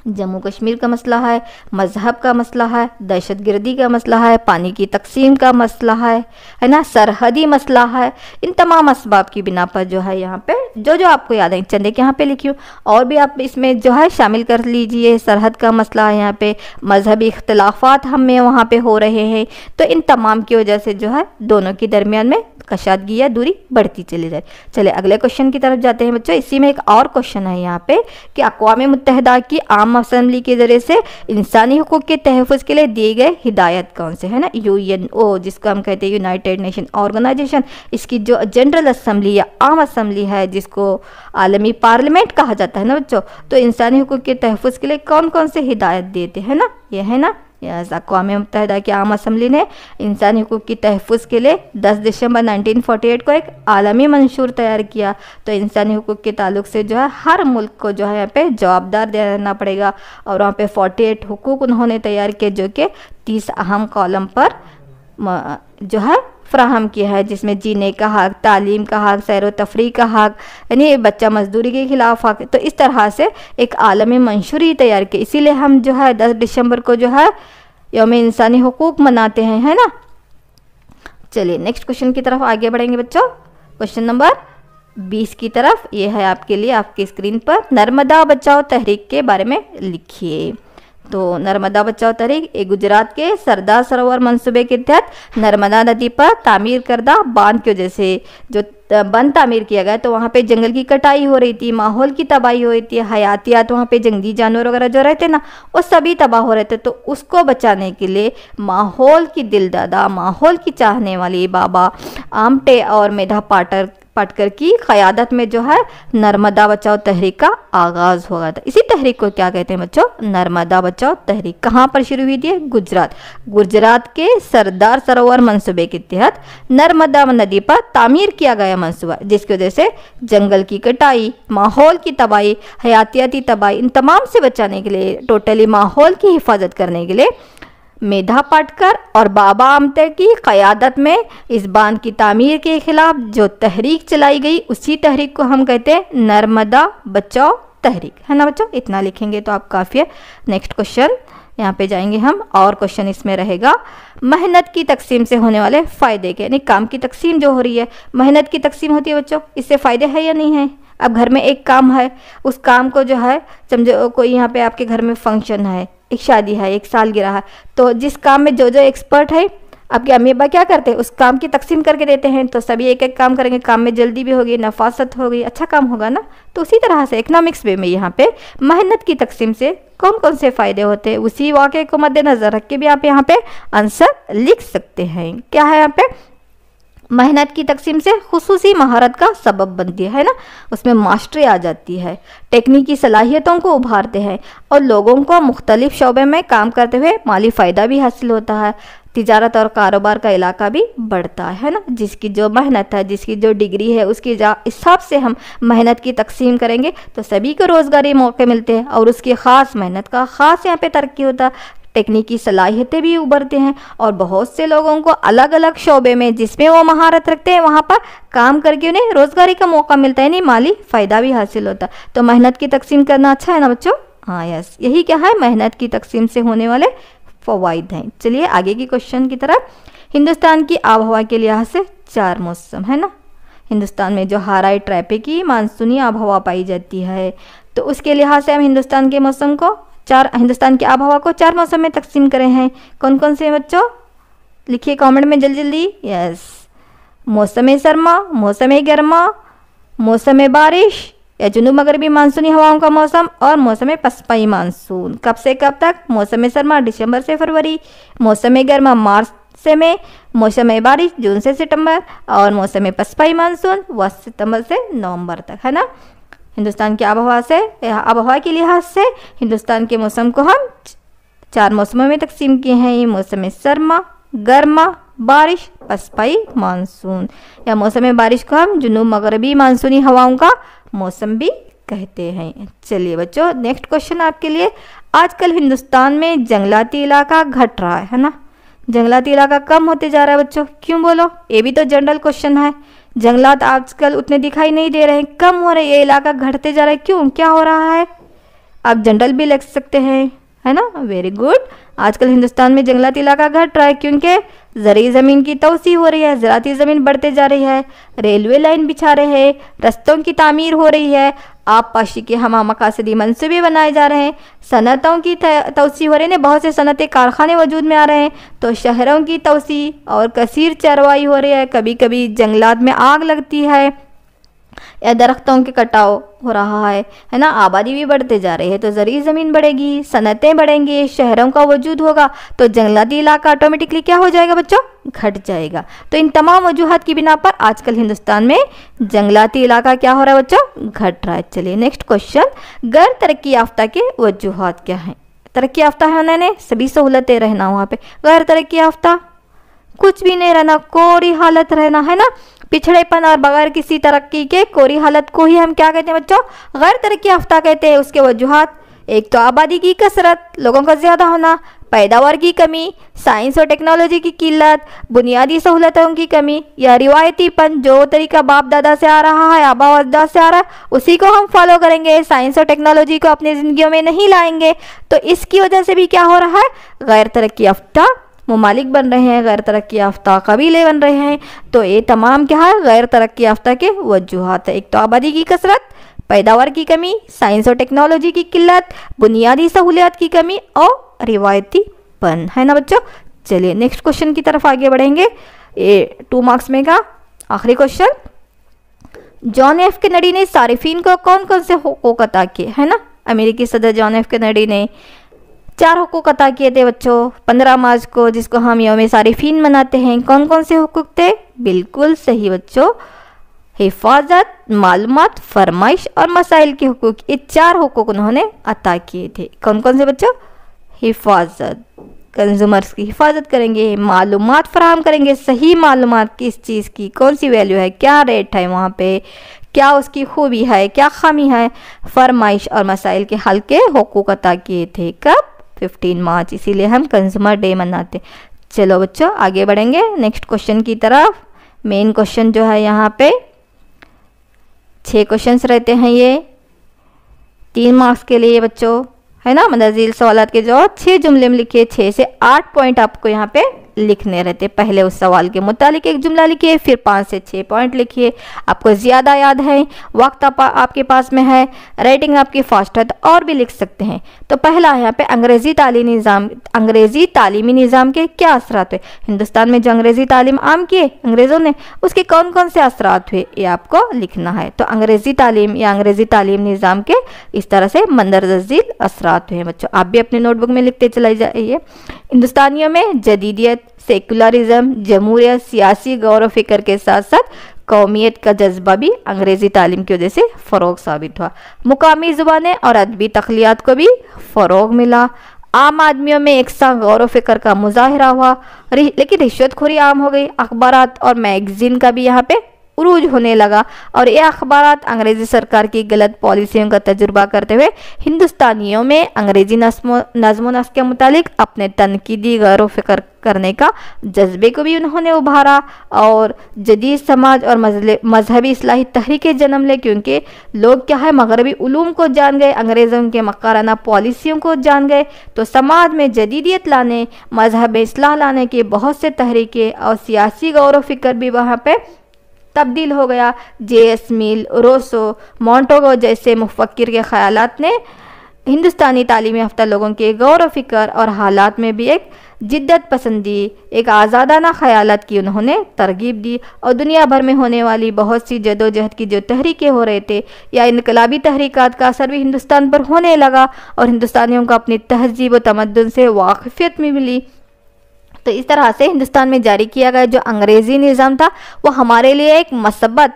जम्मू कश्मीर का मसला है, मजहब का मसला है, दहशतगर्दी का मसला है, पानी की तकसीम का मसला है ना, सरहदी मसला है। इन तमाम असबाब की बिना पर जो है यहाँ पे जो आपको याद है चंदे के यहाँ पे लिखी हूँ, और भी आप इसमें जो है शामिल कर लीजिए। सरहद का मसला है, यहाँ पे मजहबी इख्तलाफात हमें वहाँ पे हो रहे हैं। तो इन तमाम की वजह से जो है दोनों के दरमियान में कशादगी या दूरी बढ़ती चली जाए। चले अगले क्वेश्चन की तरफ जाते हैं बच्चों। इसी में एक और क्वेश्चन है यहाँ पे कि अक़वाम मुत्तहिदा की आम असम्बली के ज़रिए से इंसानी हुकूक के तहफ़्फ़ुज़ के लिए दिए गए हिदायत कौन से है ना, यूएनओ जिसको हम कहते हैं यूनाइटेड नेशन ऑर्गेनाइजेशन, इसकी जो जनरल असम्बली या आम असम्बली है जिसको आलमी पार्लियामेंट कहा जाता है ना बच्चों, तो इंसानी हुकूक के तहफ़्फ़ुज़ के लिए कौन कौन से हिदायत देते हैं ना, ये है ना। अक़वाम मुत्तहिदा की आम असम्बली ने इंसानी हुकूक की तहफ़्फ़ुज़ के लिए 10 दिसंबर 1948 को एक आलमी मंशूर तैयार किया। तो इंसानी हुकूक के ताल्लुक से जो है हर मुल्क को जो है यहाँ पे जवाबदार रहना पड़ेगा, और वहाँ पे 48 हुकूक उन्होंने तैयार किए जो कि 30 अहम कॉलम पर जो है फ्राहम किया है, जिसमें जीने का हक, तालीम का हक, सैर व तफरीह का हक, यानी बच्चा मजदूरी के खिलाफ हक। तो इस तरह से एक आलमी मंशूरी तैयार की, इसीलिए हम जो है 10 दिसंबर को जो है यौम इंसानी हुकूक मनाते हैं, है ना। चलिए नेक्स्ट क्वेश्चन की तरफ आगे बढ़ेंगे बच्चों। क्वेश्चन नंबर 20 की तरफ, ये है आपके लिए आपकी स्क्रीन पर। नर्मदा बचाओ तहरीक के बारे में लिखिए। तो नर्मदा बचाओ तहरीक एक गुजरात के सरदार सरोवर मंसूबे के तहत नर्मदा नदी पर तामीर करदा बांध की वजह से जो बंद तामीर किया गया, तो वहाँ पे जंगल की कटाई हो रही थी, माहौल की तबाही हो रही थी, हयातियात वहाँ पे जंगली जानवर वगैरह जो रहते ना वो सभी तबाह हो रहे थे। तो उसको बचाने के लिए माहौल की दिलदादा, माहौल की चाहने वाली बाबा आमटे और मेधा पाटकर की क़यादत में जो है नर्मदा बचाओ तहरीक का आगाज़ हो गया था। इसी तहरीक को क्या कहते हैं बच्चों, नर्मदा बचाओ तहरीक। कहाँ पर शुरू हुई थी, गुजरात के सरदार सरोवर मंसूबे के तहत नर्मदा नदी पर तामीर किया गया मंसूबा, जिसकी वजह से जंगल की कटाई, माहौल की तबाही, हयातियाती तबाही, इन तमाम से बचाने के लिए, टोटली माहौल की हिफाजत करने के लिए मेधा पाटकर और बाबा आमटे की क़यादत में इस बांध की तामीर के खिलाफ जो तहरीक चलाई गई, उसी तहरीक को हम कहते हैं नर्मदा बचाओ तहरीक, है ना बच्चों। इतना लिखेंगे तो आप काफ़ी है। नेक्स्ट क्वेश्चन यहाँ पे जाएंगे हम, और क्वेश्चन इसमें रहेगा मेहनत की तकसीम से होने वाले फ़ायदे के, यानी काम की तकसीम जो हो रही है, मेहनत की तकसीम होती है बच्चों, इससे फ़ायदे है या नहीं है। अब घर में एक काम है, उस काम को जो है समझो कोई यहाँ पे आपके घर में फंक्शन है, एक शादी है, एक सालगिरह है, तो जिस काम में जो एक्सपर्ट है आपके अम्मी अब्बा क्या करते हैं, उस काम की तकसीम करके देते हैं। तो सभी एक एक काम करेंगे, काम में जल्दी भी होगी, नफासत होगी, अच्छा काम होगा ना। तो उसी तरह से इकनॉमिक्स वे में यहाँ पे मेहनत की तकसीम से कौन कौन से फ़ायदे होते हैं, उसी वाक़े को मद्देनज़र रख के भी आप यहाँ पे आंसर लिख सकते हैं। क्या है यहाँ पे, मेहनत की तकसीम से खुसूसी महारत का सबब बनती है ना, उसमें मास्टरी आ जाती है, टेक्निकी सलाहियतों को उभारते हैं और लोगों को मुख्तलिफ शोबे में काम करते हुए माली फ़ायदा भी हासिल होता है, तिजारत और कारोबार का इलाका भी बढ़ता है ना। जिसकी जो मेहनत है, जिसकी जो डिग्री है, उसके हिसाब से हम मेहनत की तकसीम करेंगे तो सभी को रोज़गारी मौके मिलते हैं और उसकी ख़ास मेहनत का ख़ास यहाँ पे तरक्की होता है, टेक्निकी सलाहियतें भी उभरते हैं और बहुत से लोगों को अलग अलग शोबे में जिसमें वो महारत रखते हैं वहाँ पर काम करके उन्हें रोज़गारी का मौका मिलता है, नहीं माली फ़ायदा भी हासिल होता है। तो मेहनत की तकसीम करना अच्छा है ना बच्चों। हाँ यस, यही क्या है, मेहनत की तकसीम से होने वाले फ़वाइद हैं। चलिए आगे की क्वेश्चन की तरफ। हिंदुस्तान की आबहवा के लिहाज से 4 मौसम है ना, हिंदुस्तान में जो हाराई ट्रैपे की मानसूनी आबहवा पाई जाती है, तो उसके लिहाज से हम हिंदुस्तान के मौसम को हिंदुस्तान की आबहवा को 4 मौसम में तकसीम करे हैं। कौन कौन से बच्चों, लिखिए कमेंट में जल्दी जल्दी। यस, मौसम सरमा, मौसम गर्मा, मौसम बारिश या जुनूब मगरबी मानसूनी हवाओं का मौसम, और मौसम पसपाई मानसून। कब से कब तक, मौसम सरमा दिसंबर से फरवरी, मौसम गर्मा मार्च से मई, मौसम बारिश जून से सितंबर, और मौसम पसपाई मानसून वह सितंबर से नवंबर तक, है ना। हिंदुस्तान की आबहवा के लिहाज से हिंदुस्तान के मौसम को हम 4 मौसमों में तकसीम किए हैं। ये मौसम सरमा, गर्मा, बारिश, पसपाई मानसून, या मौसम बारिश को हम जुनूब मगरबी मानसूनी हवाओं का मौसम भी कहते हैं। चलिए बच्चों, नेक्स्ट क्वेश्चन आपके लिए। आजकल हिंदुस्तान में जंगलाती इलाका घट रहा है ना, जंगलाती इलाका कम होते जा रहा है बच्चों, क्यों बोलो? ये भी तो जनरल क्वेश्चन है। जंगलात आजकल उतने दिखाई नहीं दे रहे हैं, कम हो रहे, ये इलाका घटते जा रहा है, क्यों, क्या हो रहा है? आप जनरल भी लिख सकते हैं, है ना। Very good. आजकल हिंदुस्तान में जंगलाती इलाका घट रहा है क्योंकि ज़रूरी ज़मीन की तोसी हो रही है, ज़राती ज़मीन बढ़ते जा रही है, रेलवे लाइन बिछा रहे हैं, रस्तों की तामीर हो रही है, आबपाशी के हमा मकासदी मंसूबे बनाए जा रहे हैं, सनतों की तोसी हो रही है, बहुत से सनती कारखाने वजूद में आ रहे हैं, तो शहरों की तोसी और कसीर चरवाई हो रही है, कभी कभी जंगलात में आग लगती है या दरख्तों के कटाव हो रहा है ना। आबादी भी बढ़ते जा रही है तो ज़रूरी ज़मीन बढ़ेगी, सनतें बढ़ेंगी, शहरों का वजूद होगा, तो जंगलाती इलाका ऑटोमेटिकली क्या हो जाएगा बच्चों? घट जाएगा। तो इन तमाम वजूहात की बिना पर आजकल हिंदुस्तान में जंगलाती इलाका क्या हो रहा है बच्चों? घट रहा है। चलिए नेक्स्ट क्वेश्चन, गैर तरक्की याफ्ता के वजूहात क्या हैं? तरक्की याफ्ता है उन्होंने सभी सहूलतें रहना, वहाँ पे गैर तरक्की याफ्ता कुछ भी नहीं रहना, कोरी हालत रहना, है ना। पिछड़ेपन और बगैर किसी तरक्की के कोरी हालत को ही हम क्या कहते हैं बच्चों? गैर तरक्की याफ्ता कहते हैं। उसके वजूहात, एक तो आबादी की कसरत, लोगों का ज़्यादा होना, पैदावार की कमी, साइंस और टेक्नोलॉजी की किल्लत, बुनियादी सहूलतों की कमी, या रिवायतीपन, जो तरीका बाप दादा से आ रहा है, आबा अजदाद से आ रहा है, उसी को हम फॉलो करेंगे, साइंस और टेक्नोलॉजी को अपनी ज़िंदगियों में नहीं लाएंगे, तो इसकी वजह से भी क्या हो रहा है? गैर तरक्की याफ्ता ममालिक बन रहे हैं, गैर तरक्की याफ्ता कबीले बन रहे हैं। तो ये तमाम क्या है? गैर तरक्की याफ्ता के वजूहात है। एक तो आबादी की कसरत, पैदावार की कमी, साइंस और टेक्नोलॉजी की किल्लत, बुनियादी सहूलियात की कमी और रिवायतीपन, है ना बच्चों। चलिए नेक्स्ट क्वेश्चन की तरफ आगे बढ़ेंगे। ये 2 मार्क्स में का आखिरी क्वेश्चन, जॉन एफ कैनेडी ने सारिफीन को कौन कौन से हुकूक अता किए, है ना। अमेरिकी सदर जॉन एफ कैनेडी ने 4 हुकूक अता किए थे बच्चों 15 मार्च को, जिसको हम यौम सारिफीन मनाते हैं। कौन कौन से हुकूक थे? बिल्कुल सही बच्चों, हिफाजत, मालूमात, फरमाइश और मसाइल के हुकूक, ये 4 हुकूक उन्होंने अता किए थे। कौन कौन से बच्चों? हिफाजत, कंज्यूमर्स की हिफाजत करेंगे, मालूमात फराहम करेंगे, सही मालूमात किस चीज़ की कौन सी वैल्यू है, क्या रेट है वहाँ पे, क्या उसकी खूबी है, क्या खामी है, फरमाइश और मसाइल के हल के हुकूक अता किए थे। कब? 15 मार्च, इसीलिए हम कंज्यूमर डे मनाते। चलो बच्चों आगे बढ़ेंगे नेक्स्ट क्वेश्चन की तरफ। मेन क्वेश्चन जो है यहाँ पे 6 क्वेश्चंस रहते हैं, ये 3 मार्क्स के लिए बच्चों, है ना। मदरजील सवालात के जवाब 6 जुमले में लिखिए, 6 से 8 पॉइंट आपको यहाँ पे लिखने रहते। पहले उस सवाल के मुतालिक एक जुमला लिखिए, फिर 5 से 6 पॉइंट लिखिए। आपको ज़्यादा याद है, वक्त आपके पास में है, राइटिंग आपकी फास्ट है, तो और भी लिख सकते हैं। तो पहला है यहाँ पे अंग्रेज़ी तालीमी निज़ाम के क्या असरात हुए। हिंदुस्तान में जो अंग्रेज़ी तालीम आम किए अंग्रेज़ों ने, उसके कौन कौन से असरात हुए, ये आपको लिखना है। तो अंग्रेज़ी तालीम या अंग्रेज़ी तालीम निज़ाम के इस तरह से मंदरज़ील असरात हुए हैं बच्चों। आप भी अपने नोटबुक में लिखते चले जाइए। हिंदुस्तानियों में जदीदियत, सेकुलरिज्म, जमहूरियत, सियासी गौर व फिक्र के साथ साथ कौमियत का जज्बा भी अंग्रेज़ी तालीम की वजह से फ़रोग साबित हुआ। मुकामी ज़ुबानें और अदबी तख्लियात को भी फ़रोग मिला। आम आदमियों में एक सा गौर व फिक्र का मुजाहरा हुआ, लेकिन रिश्वतखोरी आम हो गई। अखबारात और मैगज़ीन का भी यहाँ पे उरूज होने लगा और ये अखबारात अंग्रेज़ी सरकार की गलत पॉलिसियों का तजुर्बा करते हुए हिंदुस्तानियों में अंग्रेज़ी नज़्म नस्क़ के मुतालिक अपने तनकीदी गौर व फिक्र करने का जज्बे को भी उन्होंने उभारा और जदीद समाज और मजहबी इस्लाही तहरीकें जन्म ले, क्योंकि लोग क्या है मगरबी उलूम को जान गए, अंग्रेज़ों के मकाराना पॉलिसियों को जान गए। तो समाज में जदीदियत लाने, मजहब इस्लाह लाने की बहुत से तहरीकें और सियासी गौर व फिक्र भी वहाँ पे तब्दील हो गया। J.S. मिल, रोसो, मोंटेगो जैसे मुफक्किर के ख़यालात ने हिंदुस्तानी तालीम याफ्ता लोगों के गौर व फिक्र और हालात में भी एक जिद्दत पसंदी, एक आज़ादाना ख़यालात की उन्होंने तरगीब दी और दुनिया भर में होने वाली बहुत सी जदोजहद की जो तहरीकें हो रहे थे या इनकलाबी तहरीकात का असर भी हिंदुस्तान पर होने लगा और हिंदुस्तानियों को अपनी तहज़ीब व तमद्दुन से वाक़फ़ियत में मिली। तो इस तरह से हिंदुस्तान में जारी किया गया जो अंग्रेज़ी निज़ाम था वो हमारे लिए एक मसब्बत,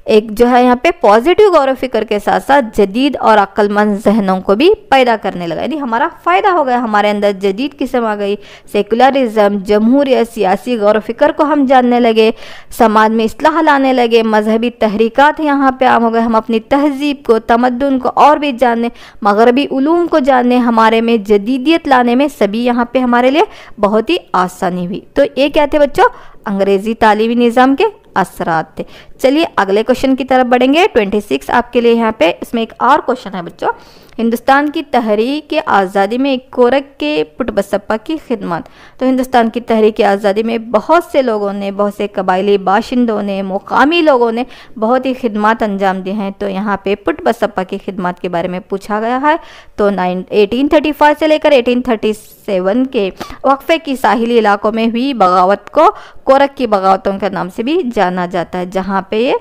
एक जो है यहाँ पे पॉजिटिव गौर फिक्र के साथ साथ जदीद और अक्लमंद जहनों को भी पैदा करने लगा, यानी हमारा फ़ायदा हो गया, हमारे अंदर जदीद किस्म आ गई, सेकुलरिज्म, जमहूरियत, सियासी गौर फिक्र को हम जानने लगे, समाज में इस्लाह लाने लगे, मजहबी तहरीकात यहाँ पे आम हो गए, हम अपनी तहजीब को, तमद्दुन को और भी जानने, मगरबी उलूम को जानने, हमारे में जदीदियत लाने में सभी यहाँ पे हमारे लिए बहुत ही आसानी हुई। तो ये क्या थे बच्चों, अंग्रेजी तालीमी निज़ाम के असरात थे। चलिए अगले क्वेश्चन की तरफ बढ़ेंगे। 26 आपके लिए यहाँ पे, इसमें एक और क्वेश्चन है बच्चों, हिंदुस्तान की तहरीक आज़ादी में कोरक के पुटबसप्पा की खिदमत। तो हिंदुस्तान की तहरीक आज़ादी में बहुत से लोगों ने, बहुत से कबायली बाशिंदों ने, मुकामी लोगों ने बहुत ही खिदमत अंजाम दी हैं। तो यहाँ पे पुटबसप्पा की खिदमत के बारे में पूछा गया है। तो 1835 से लेकर 1837 के वक्फे की साहिली इलाकों में हुई बगावत को कोरक की बगावतों के नाम से भी जाना जाता है, जहाँ पे ये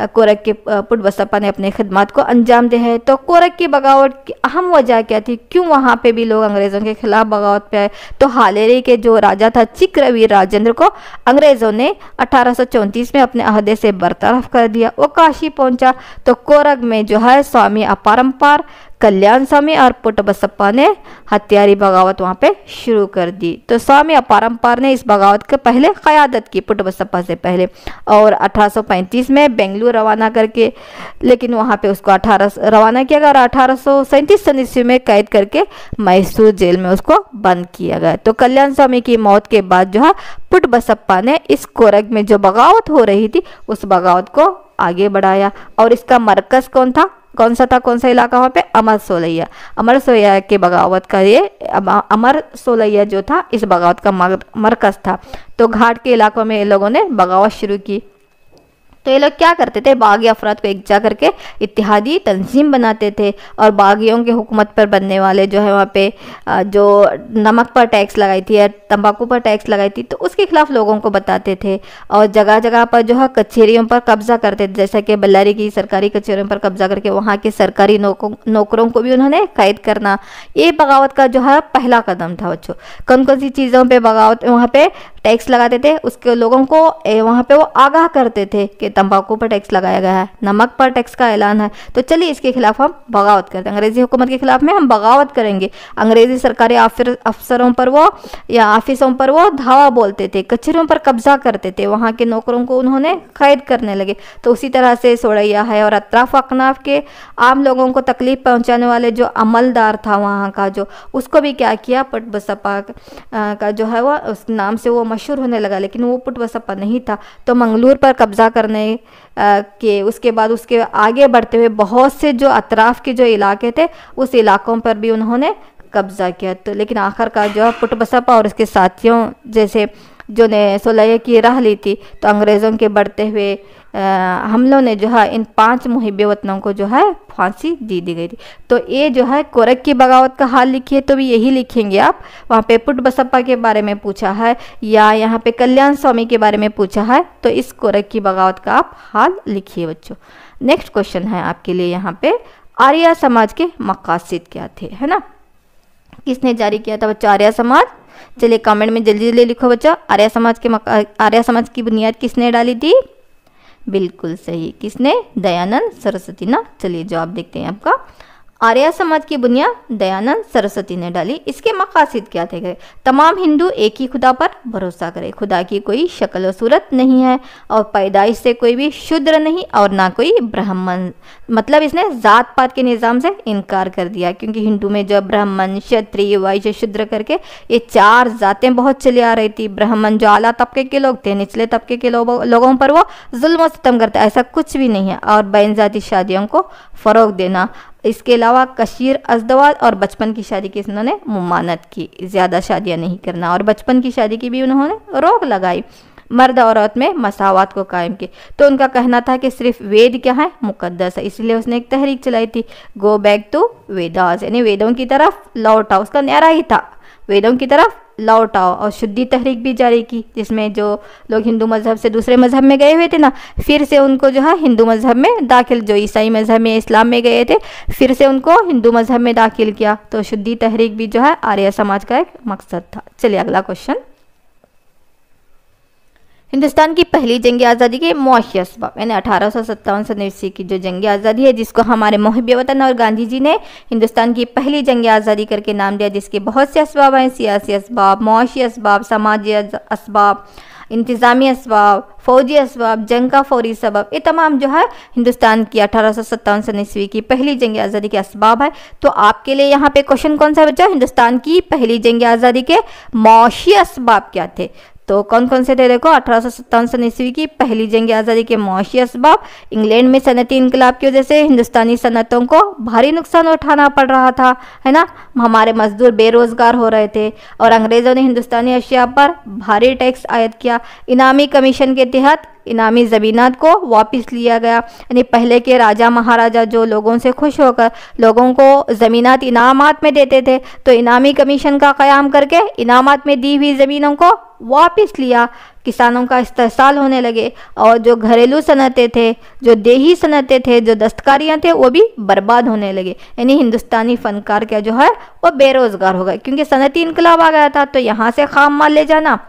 कोरक के पुटबसप्पा ने अपने खिदमत को अंजाम दिया है। तो कोरक की बगावत की अहम वजह क्या थी, क्यों वहाँ पे भी लोग अंग्रेज़ों के खिलाफ बगावत पे आए? तो हालेरी के जो राजा था चिक्रवीर राजेंद्र को अंग्रेज़ों ने 1834 में अपने अहदे से बरतरफ कर दिया। वो काशी पहुँचा तो कोरक में जो है स्वामी अपरंपार, कल्याण स्वामी और पुटबसप्पा ने हत्यारी बगावत वहाँ पे शुरू कर दी। तो स्वामी अपरंपार ने इस बगावत के पहले क़यादत की पुटबसप्पा से पहले, और 1835 में बेंगलुरु रवाना करके, लेकिन वहाँ पे उसको रवाना किया गया और 1837 ईस्वी में कैद करके मैसूर जेल में उसको बंद किया गया। तो कल्याण स्वामी की मौत के बाद जो है पुटबसप्पा ने इस कोरक में जो बगावत हो रही थी उस बगावत को आगे बढ़ाया। और इसका मरकज़ कौन सा इलाका वहाँ पे? अमर सोलैया के बगावत का ये अमर सोलैया जो था इस बगावत का मरकज़ था। तो घाट के इलाकों में लोगों ने बगावत शुरू की। तो ये लोग क्या करते थे, बागी अफराद को एकजा करके इत्तेहादी तंजीम बनाते थे, और बागियों के हुकूमत पर बनने वाले जो है वहाँ पे जो नमक पर टैक्स लगाई थी या तंबाकू पर टैक्स लगाई थी, तो उसके खिलाफ लोगों को बताते थे। और जगह जगह पर जो है कचहरियों पर कब्जा करते थे, जैसा कि बल्लारी की सरकारी कचहरियों पर कब्जा करके वहाँ के सरकारी नौकरों को भी उन्होंने कैद करना। ये बगावत का जो है पहला कदम था बच्चों। कौन कौन सी चीज़ों पर बगावत वहाँ पे टैक्स लगाते थे, उसके लोगों को वहाँ पे वो आगाह करते थे कि तंबाकू पर टैक्स लगाया गया है, नमक पर टैक्स का ऐलान है, तो चलिए इसके खिलाफ हम बगावत करते हैं, अंग्रेजी हुकूमत के खिलाफ में हम बगावत करेंगे। अंग्रेजी सरकारी अफसरों पर वो या ऑफिसों पर वो धावा बोलते थे, कचहरियों पर कब्जा करते थे, वहाँ के नौकरों को उन्होंने कैद करने लगे। तो उसी तरह से सोड़ैया है और अतराफ अकनाफ के आम लोगों को तकलीफ पहुँचाने वाले जो अमलदार था वहाँ का, जो उसको भी क्या किया, पुटबसप्पा का जो है वो उस नाम से वो मशहूर होने लगा, लेकिन वो पुटबसप्पा नहीं था। तो मंगलूर पर कब्जा करने के उसके बाद उसके आगे बढ़ते हुए बहुत से जो अतराफ के जो इलाके थे उस इलाकों पर भी उन्होंने कब्जा किया। तो लेकिन आखिरकार जो पुटबसप्पा और उसके साथियों जैसे जो ने सोलैया की राह ली थी, तो अंग्रेज़ों के बढ़ते हुए हमलों ने जो है इन 5 मुहिब्बे वतनों को जो है फांसी दी गई थी। तो ये जो है कोरक की बगावत का हाल लिखिए, तो भी यही लिखेंगे आप। वहाँ पे पुटबसप्पा के बारे में पूछा है या यहाँ पे कल्याण स्वामी के बारे में पूछा है, तो इस कोरक की बगावत का आप हाल लिखिए बच्चों। नेक्स्ट क्वेश्चन है आपके लिए यहाँ पे, आर्य समाज के मकासद क्या थे, है ना? किसने जारी किया था बच्चों आर्य समाज? चलिए कमेंट में जल्दी जल्दी लिखो बच्चों। आर्य समाज की बुनियाद किसने डाली थी? बिल्कुल सही, किसने? दयानंद सरस्वती ना। चलिए जवाब देखते हैं आपका। आर्य समाज की बुनियाद दयानंद सरस्वती ने डाली। इसके मकासद क्या थे? तमाम हिंदू एक ही खुदा पर भरोसा करें, खुदा की कोई शक्ल व सूरत नहीं है और पैदाइश से कोई भी शूद्र नहीं और ना कोई ब्राह्मण। मतलब इसने जात पात के निज़ाम से इनकार कर दिया, क्योंकि हिंदू में जो ब्राह्मण, क्षत्रिय, वैश्य, शूद्र करके ये 4 जातें बहुत चली आ रही थी। ब्राह्मण जो आला तबके के लोग थे, निचले तबके के लोगों पर वो जुल्म सितम करते, ऐसा कुछ भी नहीं है। और बैनजाती शादियों को फ़रोग देना, इसके अलावा कशीर, अज़दवाज और बचपन की शादी की उन्होंने मुमानत की, ज़्यादा शादियां नहीं करना, और बचपन की शादी की भी उन्होंने रोक लगाई। मर्द और औरत में मसावत को कायम की। तो उनका कहना था कि सिर्फ वेद क्या है, मुकद्दस है, इसलिए उसने एक तहरीक चलाई थी, गो बैक टू वेदास, यानी वेदों की तरफ लौट आओ। उसका नारा ही था वेदों की तरफ लौट आओ। और शुद्धि तहरीक भी जारी की, जिसमें जो लोग हिंदू मजहब से दूसरे मजहब में गए हुए थे ना, फिर से उनको जो है हिंदू मजहब में दाखिल, जो ईसाई मजहब में, इस्लाम में गए थे, फिर से उनको हिंदू मजहब में दाखिल किया। तो शुद्धि तहरीक भी जो है आर्य समाज का एक मकसद था। चलिए अगला क्वेश्चन, हिंदुस्तान की पहली जंग आज़ादी के मुआशी असबाब, यानी 1857 ईस्वी की जो जंग आज़ादी है, जिसको हमारे मुहिब वतन और गांधी जी ने हिंदुस्तान की पहली जंग आज़ादी करके नाम दिया, जिसके बहुत से असबाब हैं, सियासी असबाब, मुआशी असबाब, समाजी असबाब, इंतज़ामी असबाब, फ़ौजी असबाब, जंग का फौरी सबब, ये तमाम जो है हिंदुस्तान की 1857 ईस्वी की पहली जंग आज़ादी के असबाब है। तो आपके लिए यहाँ पे क्वेश्चन कौन सा बच्चा, हिंदुस्तान की पहली जंग आज़ादी के मुआशी असबाब क्या थे? तो कौन कौन से थे देखो, 1857 ईस्वी की पहली जंग आज़ादी के मुआशी असबाब, इंग्लैंड में सनती इनकलाब की वजह से हिंदुस्तानी सनतों को भारी नुकसान उठाना पड़ रहा था, है ना, हमारे मजदूर बेरोजगार हो रहे थे, और अंग्रेज़ों ने हिंदुस्तानी अशिया पर भारी टैक्स आयद किया। इनामी कमीशन के तहत इनामी ज़मीनात को वापस लिया गया, यानी पहले के राजा महाराजा जो लोगों से खुश होकर लोगों को ज़मीनात इनामात में देते थे, तो इनामी कमीशन का क़याम करके इनामात में दी हुई ज़मीनों को वापस लिया, किसानों का इस्तेहसाल होने लगे, और जो घरेलू सनतें थे, जो देही सनतें थे, जो दस्तकारियाँ थे, वो भी बर्बाद होने लगे, यानी हिंदुस्तानी फ़नकार क्या जो है वो बेरोज़गार हो गए, क्योंकि सनती इनकलाब आ गया था। तो यहाँ से खाम माल ले जाना,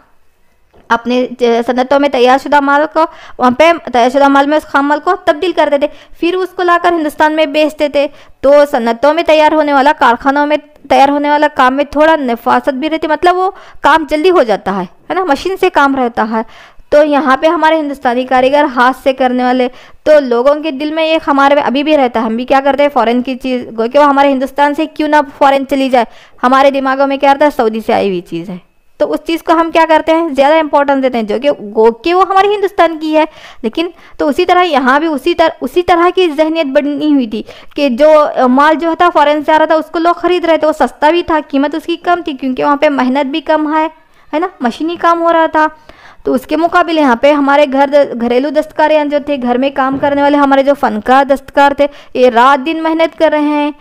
अपने सनतों में तैयारशुदा माल को, वहाँ पे तैयारशुदा माल में उस खाम माल को तब्दील करते थे, फिर उसको लाकर हिंदुस्तान में बेचते थे। तो सनतों में तैयार होने वाला, कारखानों में तैयार होने वाला काम में थोड़ा नफासत भी रहती, मतलब वो काम जल्दी हो जाता है ना, मशीन से काम रहता है। तो यहाँ पे हमारे हिंदुस्तानी कारीगर हाथ से करने वाले, तो लोगों के दिल में एक हमारे अभी भी रहता है, हम भी क्या करते हैं, फ़ॉरेन की चीज़ कि वो हमारे हिंदुस्तान से क्यों ना फ़ॉरेन चली जाए, हमारे दिमागों में क्या रहता है, सऊदी से आई हुई चीज़ है, तो उस चीज़ को हम क्या करते हैं, ज़्यादा इंपॉर्टेंस देते हैं, जो कि वो हमारे हिंदुस्तान की है। लेकिन तो उसी तरह यहाँ भी उसी तरह की जहनियत बनी हुई थी कि जो माल जो था फ़ॉरेन से आ रहा था, उसको लोग खरीद रहे थे, वो सस्ता भी था, कीमत उसकी कम थी, क्योंकि वहाँ पे मेहनत भी कम है ना, मशीनी काम हो रहा था। तो उसके मुकाबले यहाँ पे हमारे घरेलू दस्तकारियाँ जो थे, घर में काम करने वाले हमारे जो फ़नकार दस्तकार थे, ये रात दिन मेहनत कर रहे हैं।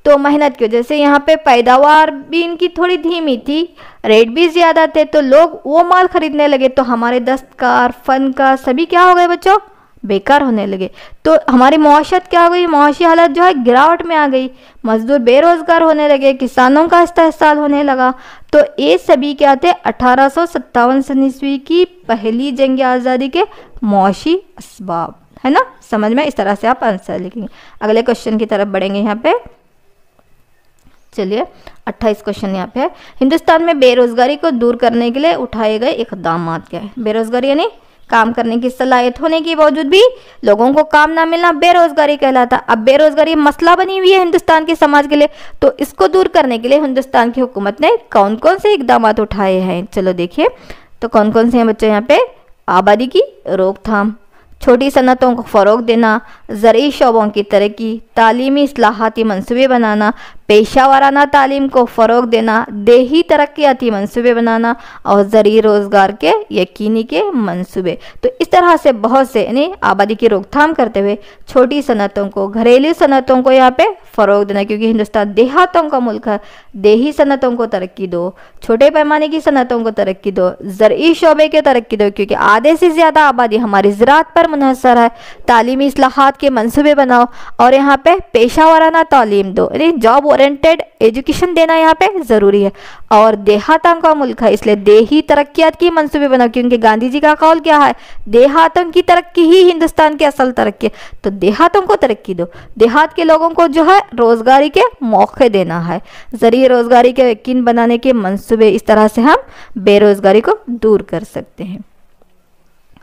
तो मेहनत की वजह से यहाँ पे पैदावार भी इनकी थोड़ी धीमी थी, रेट भी ज़्यादा थे, तो लोग वो माल खरीदने लगे, तो हमारे दस्तकार फनकार सभी क्या हो गए बच्चों, बेकार होने लगे। तो हमारी मुआशत क्या हो गई, मुआशी हालत जो है गिरावट में आ गई, मजदूर बेरोजगार होने लगे, किसानों का इस्तेहसाल होने लगा। तो ये सभी क्या थे, 1857 ईस्वी की पहली जंग आज़ादी के मुआशी असबाब, है ना। समझ में, इस तरह से आप आंसर लिखेंगे। अगले क्वेश्चन की तरफ बढ़ेंगे। यहाँ पे चलिए 28 क्वेश्चन यहाँ पे है, हिंदुस्तान में बेरोजगारी को दूर करने के लिए उठाए गए इक़दाम क्या है। बेरोजगारी यानी काम करने की सलाहियत होने के बावजूद भी लोगों को काम ना मिलना बेरोजगारी कहलाता। अब बेरोजगारी मसला बनी हुई है हिंदुस्तान के समाज के लिए, तो इसको दूर करने के लिए हिंदुस्तान की हुकूमत ने कौन कौन से इक़दाम उठाए हैं, चलो देखिए। तो कौन कौन से हैं बच्चों यहाँ पे, आबादी की रोकथाम, छोटी सनतों को फ़रोग देना, ज़रूरी शोबों की तरक्की, तालीमी इस्लाहाती मंसूबे बनाना, पेशा वाराना तालीम को फ़रोग देना, देही तरक्याती मंसूबे बनाना, और ज़रूरी रोज़गार के यकीनी के मंसूबे। तो इस तरह से बहुत से, यानी आबादी की रोकथाम करते हुए छोटी सनतों को, घरेलू सनतों को यहाँ पे फ़रोग देना, क्योंकि हिंदुस्तान देहातों का मुल्क है। देही सनतों को तरक्की दो, छोटे पैमाने की सनतों को तरक्की दो, ज़रूरी शोबे के तरक्की दो, क्योंकि आधे से ज़्यादा आबादी हमारी ज़राअत पर मुनहसर है। तालीमी इस्लाहात के मंसूबे बनाओ, और यहाँ पे पेशा वाराना तालीम दो, यानी जॉब ओरिएंटेड एजुकेशन देना यहाँ पे ज़रूरी है। और देहातों का मुल्क है, इसलिए देही तरक्कियात की मंसूबे बनाओ, क्योंकि गांधी जी का कौल क्या है, देहातों की तरक्की ही हिंदुस्तान की असल तरक्की है। तो देहातों को तरक्की दो, देहात के लोगों को जो है रोज़गारी के मौके देना है, ज़रिए रोज़गारी के यकीन बनाने के मंसूबे। इस तरह से हम बेरोज़गारी को दूर कर सकते हैं।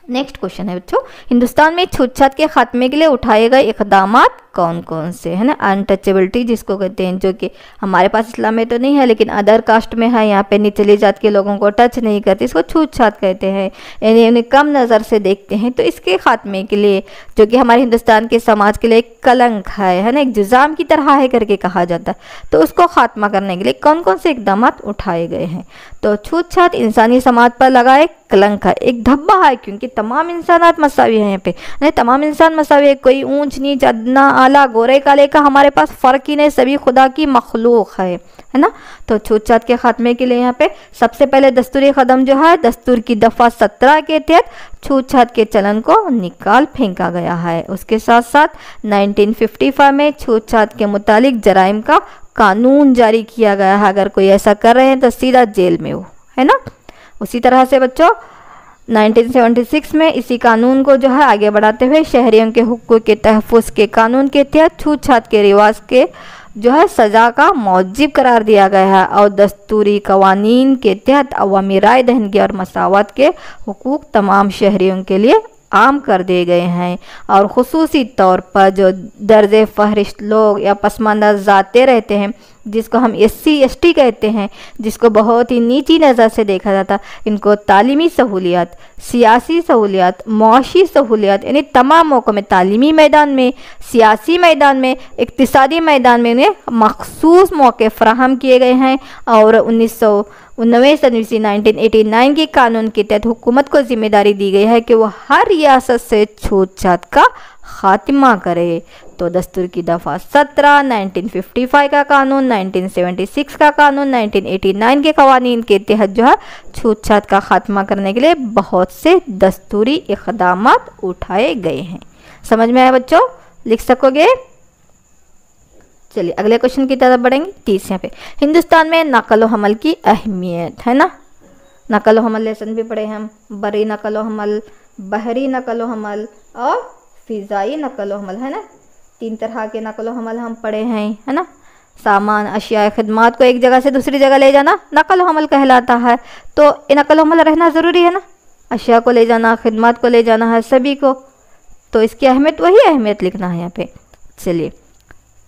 नेक्स्ट क्वेश्चन है बच्चों, हिंदुस्तान में छूतछात के खात्मे के लिए उठाए गए इक़दामात कौन कौन से, है ना। अनटचेबिलिटी जिसको कहते हैं, जो कि हमारे पास इस्लाम में तो नहीं है लेकिन अदर कास्ट में है, यहाँ पे निचली जात के लोगों को टच नहीं करते, इसको छूतछात कहते हैं, यानी उन्हें कम नज़र से देखते हैं। तो इसके खात्मे के लिए, जो कि हमारे हिंदुस्तान के समाज के लिए एक कलंक है ना, एक जुज़ाम की तरह है करके कहा जाता है, तो उसको खात्मा करने के लिए कौन कौन से इक़दामात उठाए गए हैं। तो छूतछात इंसानी समाज पर लगा एक कलंक है, एक धब्बा है, क्योंकि तमाम इंसानात मसावी हैं यहाँ पे, नहीं तमाम इंसान मसावी है, कोई ऊंच नीच अदना आला गोरे काले का हमारे पास फ़र्क ही नहीं, सभी खुदा की मखलूक है ना। तो छूतछात के खात्मे के लिए यहाँ पे सबसे पहले दस्तूरी कदम जो है, दस्तूर की दफ़ा 17 के तहत छूतछात के चलन को निकाल फेंका गया है। उसके साथ साथ 1955 में छूतछात के मुतालिक जराइम का कानून जारी किया गया है, अगर कोई ऐसा कर रहे हैं तो सीधा जेल में हो, है ना। उसी तरह से बच्चों 1976 में इसी कानून को जो है आगे बढ़ाते हुए शहरियों के हुकूक के तहफ़्फ़ुज़ के कानून के तहत छूट-छाट के रिवाज के जो है सज़ा का मौजिब करार दिया गया है और दस्तूरी कवानीन के तहत अवामी राय दहनगी और मसावत के हुकूक तमाम शहरियों के लिए आम कर दिए गए हैं। और ख़ुसूसी तौर पर जो दर्जे फहरिस्त लोग या पसमानदा ज़ातें रहते हैं, जिसको हम SC ST कहते हैं, जिसको बहुत ही नीची नज़र से देखा जाता, इनको तालीमी सहूलियत, सियासी सहूलियत, मुआशी सहूलियत यानी तमाम मौक़ों में, तालीमी मैदान में, सियासी मैदान में, इक़्तिसादी मैदान में उन्हें मख़सूस मौक़े फ़राहम किए गए हैं। और 1989 के कानून के तहत हुकूमत को ज़िम्मेदारी दी गई है कि वो हर रियासत से छूट-छाट का ख़ात्मा करे। तो दस्तूर की दफ़ा 17, 1955 का कानून, 1976 का कानून, 1989 के कवानीन के तहत जो है छूट-छाट का ख़ात्मा करने के लिए बहुत से दस्तूरी इक़दामात उठाए गए हैं। समझ में आया बच्चों? लिख सकोगे? चलिए अगले क्वेश्चन की तरफ बढ़ेंगे। 30 यहाँ पे हिंदुस्तान में नक़ल व हमल की अहमियत है ना। नक़ल व हमल लेसन भी पढ़े हम, बरी नक़ल व हमल, बहरी नक़ल व हमल और फ़िज़ाई नक़ल व हमल है ना। 3 तरह के नक़ल व हमल हम पढ़े हैं है ना। सामान, अशिया, खिदमात को एक जगह से दूसरी जगह ले जाना नक़ल व हमल कहलाता है। तो ये नक़ल व हमल रहना ज़रूरी है ना। अशिया को ले जाना, खिदमात को ले जाना है सभी को, तो इसकी अहमियत, वही अहमियत लिखना है यहाँ पे। चलिए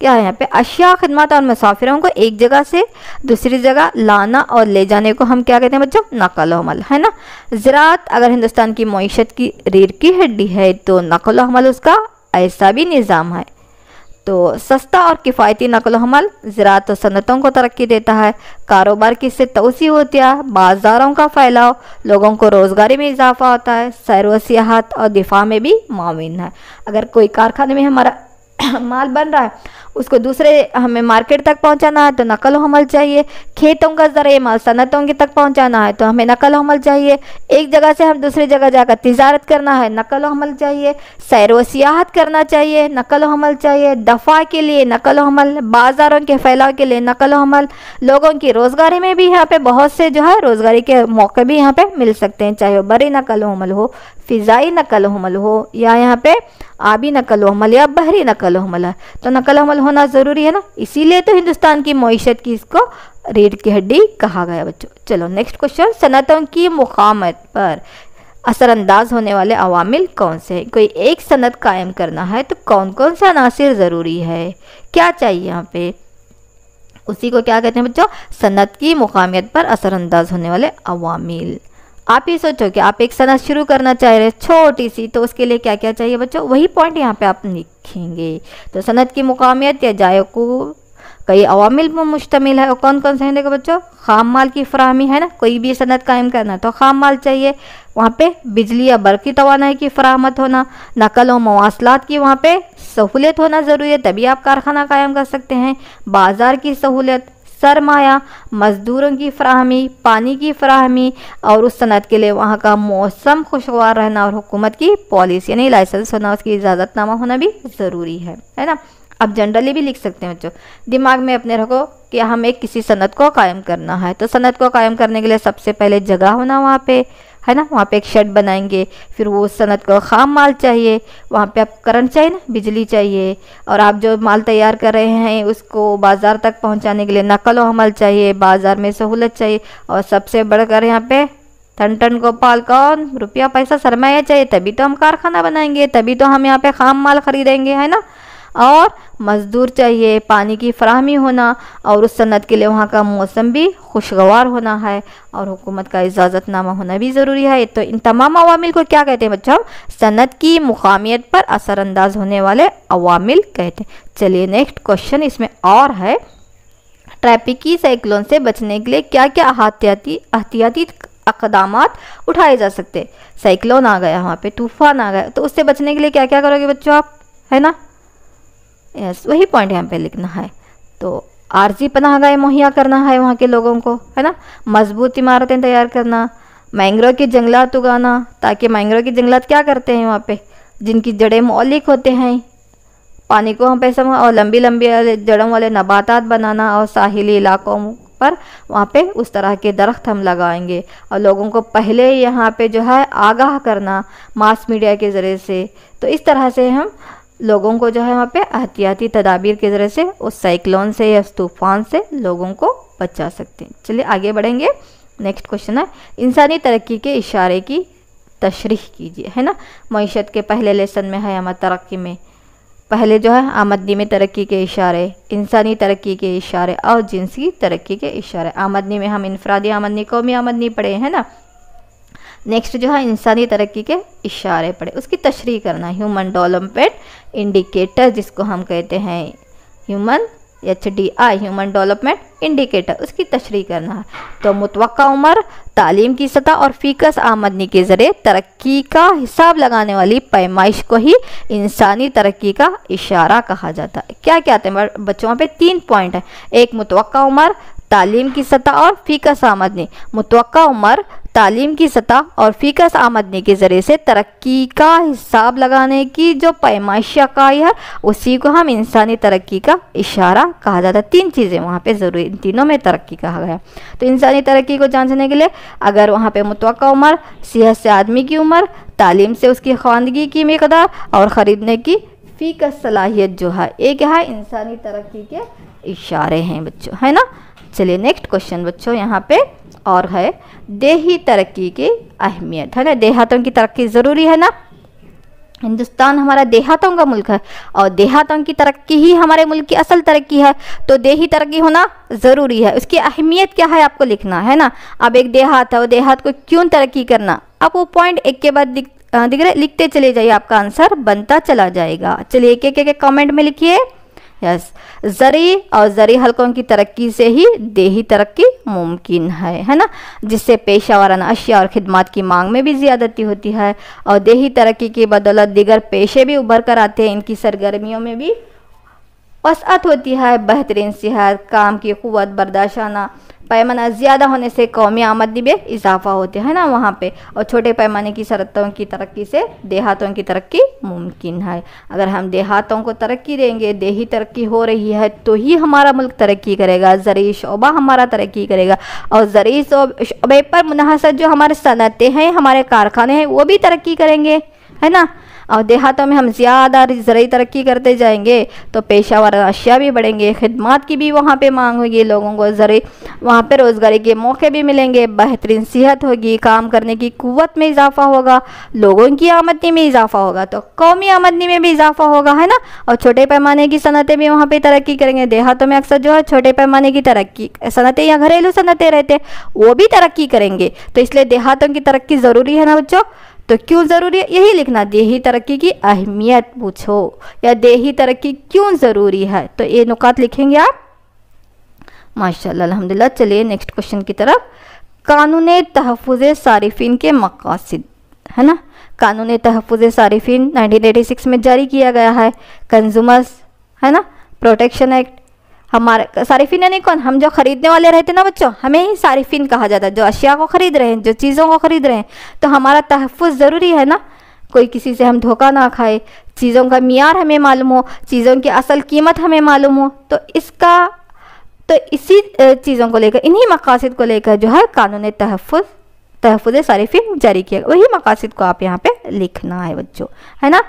क्या है यहाँ पे, अशिया, खिदमत और मुसाफिरों को एक जगह से दूसरी जगह लाना और ले जाने को हम क्या कहते हैं बच्चों? नक़ल व हमल है ना। ज़राअत अगर हिंदुस्तान की मईशत की रीढ़ की हड्डी है तो नक़ल व हमल उसका ऐसा भी निज़ाम है। तो सस्ता और किफ़ायती नक़ल व हमल ज़राअत और सनतों को तरक्की देता है, कारोबार की इससे तोसी होती है, बाज़ारों का फैलाव, लोगों को रोज़गारी में इजाफा होता है, सैर व सियाहत और दिफा में भी माविन है। अगर कोई कारखाने में हमारा माल बन रहा है, उसको दूसरे हमें मार्केट तक पहुंचाना है तो नक़ल व हमल चाहिए। खेतों का ज़रिए माल सनतों के तक पहुंचाना है तो हमें नक़ल व हमल चाहिए। एक जगह से हम दूसरी जगह जाकर तिजारत करना है, नक़ल व हमल चाहिए। सैर व सियाहत करना चाहिए, नक़ल व हमल चाहिए। दफ़ा के लिए नक़ल व हमल, बाज़ारों के फैलाव के लिए नक़ल व हमल, लोगों की रोज़गारी में भी यहाँ पे बहुत से जो है रोज़गारी के मौके भी यहाँ पे मिल सकते हैं, चाहे वो बड़ी नक़ल व हमल हो, फ़िज़ाई नक़ल व हमल हो या यहाँ पे आबी नक़ल व हमल या बहरी नक़ल व हमल है। तो नक़ल व हमल होना ज़रूरी है ना, इसीलिए तो हिंदुस्तान की मईशत की इसको रीढ़ की हड्डी कहा गया बच्चों। चलो नेक्स्ट क्वेश्चन, सनतों की मुक़ामत पर असरअंदाज होने वाले अवामिल कौन से हैं? कोई एक सनत कायम करना है तो कौन कौन से अनासिर ज़रूरी है, क्या चाहिए यहाँ पे, उसी को क्या कहते हैं बच्चों? सनत की मुक़ामियत पर असरअंदाज होने वाले अवामिल। आप ही सोचो कि आप एक सनत शुरू करना चाह रहे हैं छोटी सी, तो उसके लिए क्या क्या चाहिए बच्चों? वही पॉइंट यहाँ पे आप लिखेंगे। तो सनत की मुक़ामियत या जाय को कई अवामिल पर मुश्तमिल है। और कौन कौन से हैं देखो बच्चों? ख़ाम माल की फ़राहमी है ना, कोई भी सनत कायम करना तो ख़ाम माल चाहिए। वहाँ पे बिजली या बर्क़ की तवानाई की फ़राहमत होना, नक़ल व मवासलात की वहाँ पे सहूलियत होना ज़रूरी है, तभी आप कारखाना कायम कर सकते हैं। बाज़ार की सहूलियत, सरमाया, मज़दूरों की फ़राहमी, पानी की फ़राहमी और उस सनत के लिए वहाँ का मौसम खुशगवार रहना और हुकूमत की पॉलिसी यानी लाइसेंस होना, उसकी इजाज़तनामा होना भी ज़रूरी है ना। अब जनरली भी लिख सकते हैं बच्चों, दिमाग में अपने रखो कि हम एक किसी सनत को कायम करना है, तो सनत को कायम करने के लिए सबसे पहले जगह होना वहाँ पे है ना। वहाँ पे एक शेड बनाएंगे, फिर वो सनत को ख़ाम माल चाहिए, वहाँ पे आप करंट चाहिए ना, बिजली चाहिए, और आप जो माल तैयार कर रहे हैं उसको बाज़ार तक पहुँचाने के लिए नक़ल व हमल चाहिए, बाज़ार में सहूलत चाहिए, और सबसे बढ़कर यहाँ पे टन टन गोपाल कौन, रुपया पैसा सरमाया चाहिए, तभी तो हम कारखाना बनाएंगे, तभी तो हम यहाँ पे ख़ाम माल ख़रीदेंगे है ना। और मज़दूर चाहिए, पानी की फ़राहमी होना, और उस सनत के लिए वहाँ का मौसम भी खुशगवार होना है, और हुकूमत का इजाज़तनामा होना भी ज़रूरी है। तो इन तमाम अवामिल को क्या कहते हैं बच्चों? सनत की मुक़ामियत पर असरअंदाज होने वाले अवामिल कहते हैं। चलिए नेक्स्ट क्वेश्चन इसमें और है, ट्रॉपिकी साइक्लोन से बचने के लिए क्या क्या एहतियाती इक़दामात उठाए जा सकते? साइक्लोन आ गया, वहाँ पे तूफ़ान आ गया, तो उससे बचने के लिए क्या क्या करोगे बच्चों आप, है ना। यस, वही पॉइंट यहाँ पे लिखना है। तो आर्जी पनाहगाह मुहैया करना है वहाँ के लोगों को, है ना। मजबूत इमारतें तैयार करना, मैंग्रोव के जंगलात उगाना, ताकि मैंग्रोव के जंगलात क्या करते हैं वहाँ पे, जिनकी जड़ें मौलिक होते हैं, पानी को हम पैसा और लंबी लंबी जड़ों वाले नबातात बनाना, और साहिली इलाकों पर वहाँ पे उस तरह के दरख्त हम लगाएंगे और लोगों को पहले यहाँ पे जो है आगाह करना मास मीडिया के ज़रिए से। तो इस तरह से हम लोगों को जो है वहाँ पे एहतियाती तदाबीर के ज़रिए से उस साइक्लोन से या उस तूफ़ान से लोगों को बचा सकते हैं। चलिए आगे बढ़ेंगे। नेक्स्ट क्वेश्चन है, इंसानी तरक्की के इशारे की तशरीह कीजिए, है ना। मईशत के पहले लेसन में है हमारे तरक्की में, पहले जो है आमदनी में तरक्की के इशारे, इंसानी तरक्की के इशारे और जिनसी तरक्की के इशारे। आमदनी में हम इनफरादी आमदनी, कौमी आमदनी पढ़े, है ना। नेक्स्ट जो है इंसानी तरक्की के इशारे पढ़े, उसकी तशरीह करना। ह्यूमन डेवलपमेंट इंडिकेटर जिसको हम कहते हैं, human HDI human development indicator, उसकी तशरीह करना है। तो मुतवक्का उम्र, तालीम की सतह और फ़ीकस आमदनी के ज़रिए तरक्की का हिसाब लगाने वाली पैमाइश को ही इंसानी तरक्की का इशारा कहा जाता है। क्या क्या आते हैं बच्चों? वहाँ पे 3 पॉइंट है। एक मुतवक्का उम्र, तालीम की सतह और फ़ीकस आमदनी। मुतवक्का उम्र, तालीम की सतह और फ़ीकस आमदनी के ज़रिए से तरक्की का हिसाब लगाने की जो पैमाइश इकाई है उसी को हम इंसानी तरक्की का इशारा कहा जाता है। 3 चीज़ें वहाँ पे ज़रूरी, इन तीनों में तरक्की कहा गया। तो इंसानी तरक्की को जांचने के लिए अगर वहाँ पे मुतवक्का उम्र, सेहत से आदमी की उम्र, तालीम से उसकी ख्वानदगी की मिकदार और ख़रीदने की फ़ीकस सलाहियत जो है, एक है इंसानी तरक्की के इशारे हैं बच्चों, है ना। चलिए नेक्स्ट क्वेश्चन बच्चों यहाँ पे और है देही तरक्की की अहमियत, है ना। देहातों की तरक्की ज़रूरी है ना। हिंदुस्तान हमारा देहातों का मुल्क है और देहातों की तरक्की ही हमारे मुल्क की असल तरक्की है। तो देही तरक्की होना ज़रूरी है। उसकी अहमियत क्या है आपको लिखना है ना। अब एक देहात है, वो देहात को क्यों तरक्की करना, अब वो पॉइंट एक के बाद दिख रहे, लिखते चले जाइए, आपका आंसर बनता चला जाएगा। चलिए एक एक कमेंट में लिखिए। यस, ज़री और ज़री हलकों की तरक्की से ही देही तरक्की मुमकिन है ना, जिससे पेशा वाराना अशिया और खिदमात की मांग में भी ज़्यादती होती है और देही तरक्की की बदौलत दीगर पेशे भी उभर कर आते हैं। इनकी सरगर्मियों में भी वसअत होती है। बेहतरीन सेहत, काम की क़ुव्वत, बर्दाश्ताना पैमाना ज़्यादा होने से कौमी आमदनी में इजाफा होते है ना वहाँ पे, और छोटे पैमाने की सरहतों की तरक्की से देहातों की तरक्की मुमकिन है। अगर हम देहातों को तरक्की देंगे, देही तरक्की हो रही है तो ही हमारा मुल्क तरक्की करेगा, ज़रूरी शोबा हमारा तरक्की करेगा और ज़रूरी शोबे पर मुनहसर जो हमारे सनतें हैं, हमारे कारखाने हैं, वो भी तरक्की करेंगे, है ना। और देहातों में हम ज़्यादा ज़रूरी तरक्की करते जाएंगे तो पेशावर अशिया भी बढ़ेंगे, खिदमात की भी वहाँ पे मांग होगी, लोगों को ज़रूरी वहाँ पे रोज़गारी के मौके भी मिलेंगे, बेहतरीन सेहत होगी, काम करने की क़ुव्वत में इजाफा होगा, लोगों की आमदनी में इजाफा होगा तो कौमी आमदनी में भी इजाफा होगा, है ना। और छोटे पैमाने की सनतें भी वहाँ पर तरक्की करेंगे। देहातों में अक्सर जो है छोटे पैमाने की तरक्की सनतें या घरेलू सनतें रहते वो भी तरक्की करेंगे। तो इसलिए देहातों की तरक्की ज़रूरी है ना बच्चों। तो क्यों ज़रूरी है यही लिखना, देही तरक्की की अहमियत पूछो या देही तरक्की क्यों ज़रूरी है, तो ये नुकात लिखेंगे आप। माशाल्लाह अल्हम्दुलिल्लाह। चलिए नेक्स्ट क्वेश्चन की तरफ। कानून तहफ़्फ़ुज़ सारिफ़ीन के मक़ासिद, है ना। कानून तहफ़्फ़ुज़ सारिफ़ीन 1986 में जारी किया गया है। कंज्यूमर्स, है ना, प्रोटेक्शन एक्ट। हमारे सारिफिन यानी कौन, हम जो खरीदने वाले रहते ना बच्चों, हमें ही सारिफिन कहा जाता है, जो अशिया को खरीद रहे हैं, जो चीज़ों को खरीद रहे हैं। तो हमारा तहफ़्फ़ुज़ ज़रूरी है ना, कोई किसी से हम धोखा ना खाए, चीज़ों का मियार हमें मालूम हो, चीज़ों की असल कीमत हमें मालूम हो। तो इसी चीज़ों को लेकर, इन्हीं मक़ासिद को लेकर जो है कानून तहफ़्फ़ुज़ सारिफिन जारी किया। वही मक़ासिद को आप यहाँ पे लिखना है बच्चों, है ना।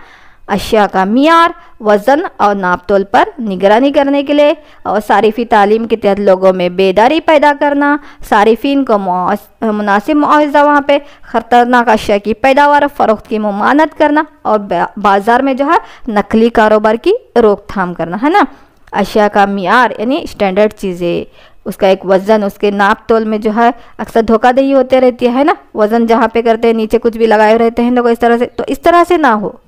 अशिया का मियार, वज़न और नापतोल पर निगरानी करने के लिए और सारिफी तालीम के तहत लोगों में बेदारी पैदा करना, सारिफिन को मुनासिब मुआवजा वहाँ पे ख़तरनाक अशिया की पैदावार फ़रोख्त की ममानत करना और बाज़ार में जो है नकली कारोबार की रोकथाम करना, है ना। अशिया का मियार यानी स्टैंडर्ड चीज़ें, उसका एक वज़न, उसके नाप तोल में जो है अक्सर धोखाधड़ी होते रहती है ना। वज़न जहाँ पे करते हैं नीचे कुछ भी लगाए रहते हैं लोग, इस तरह से ना हो।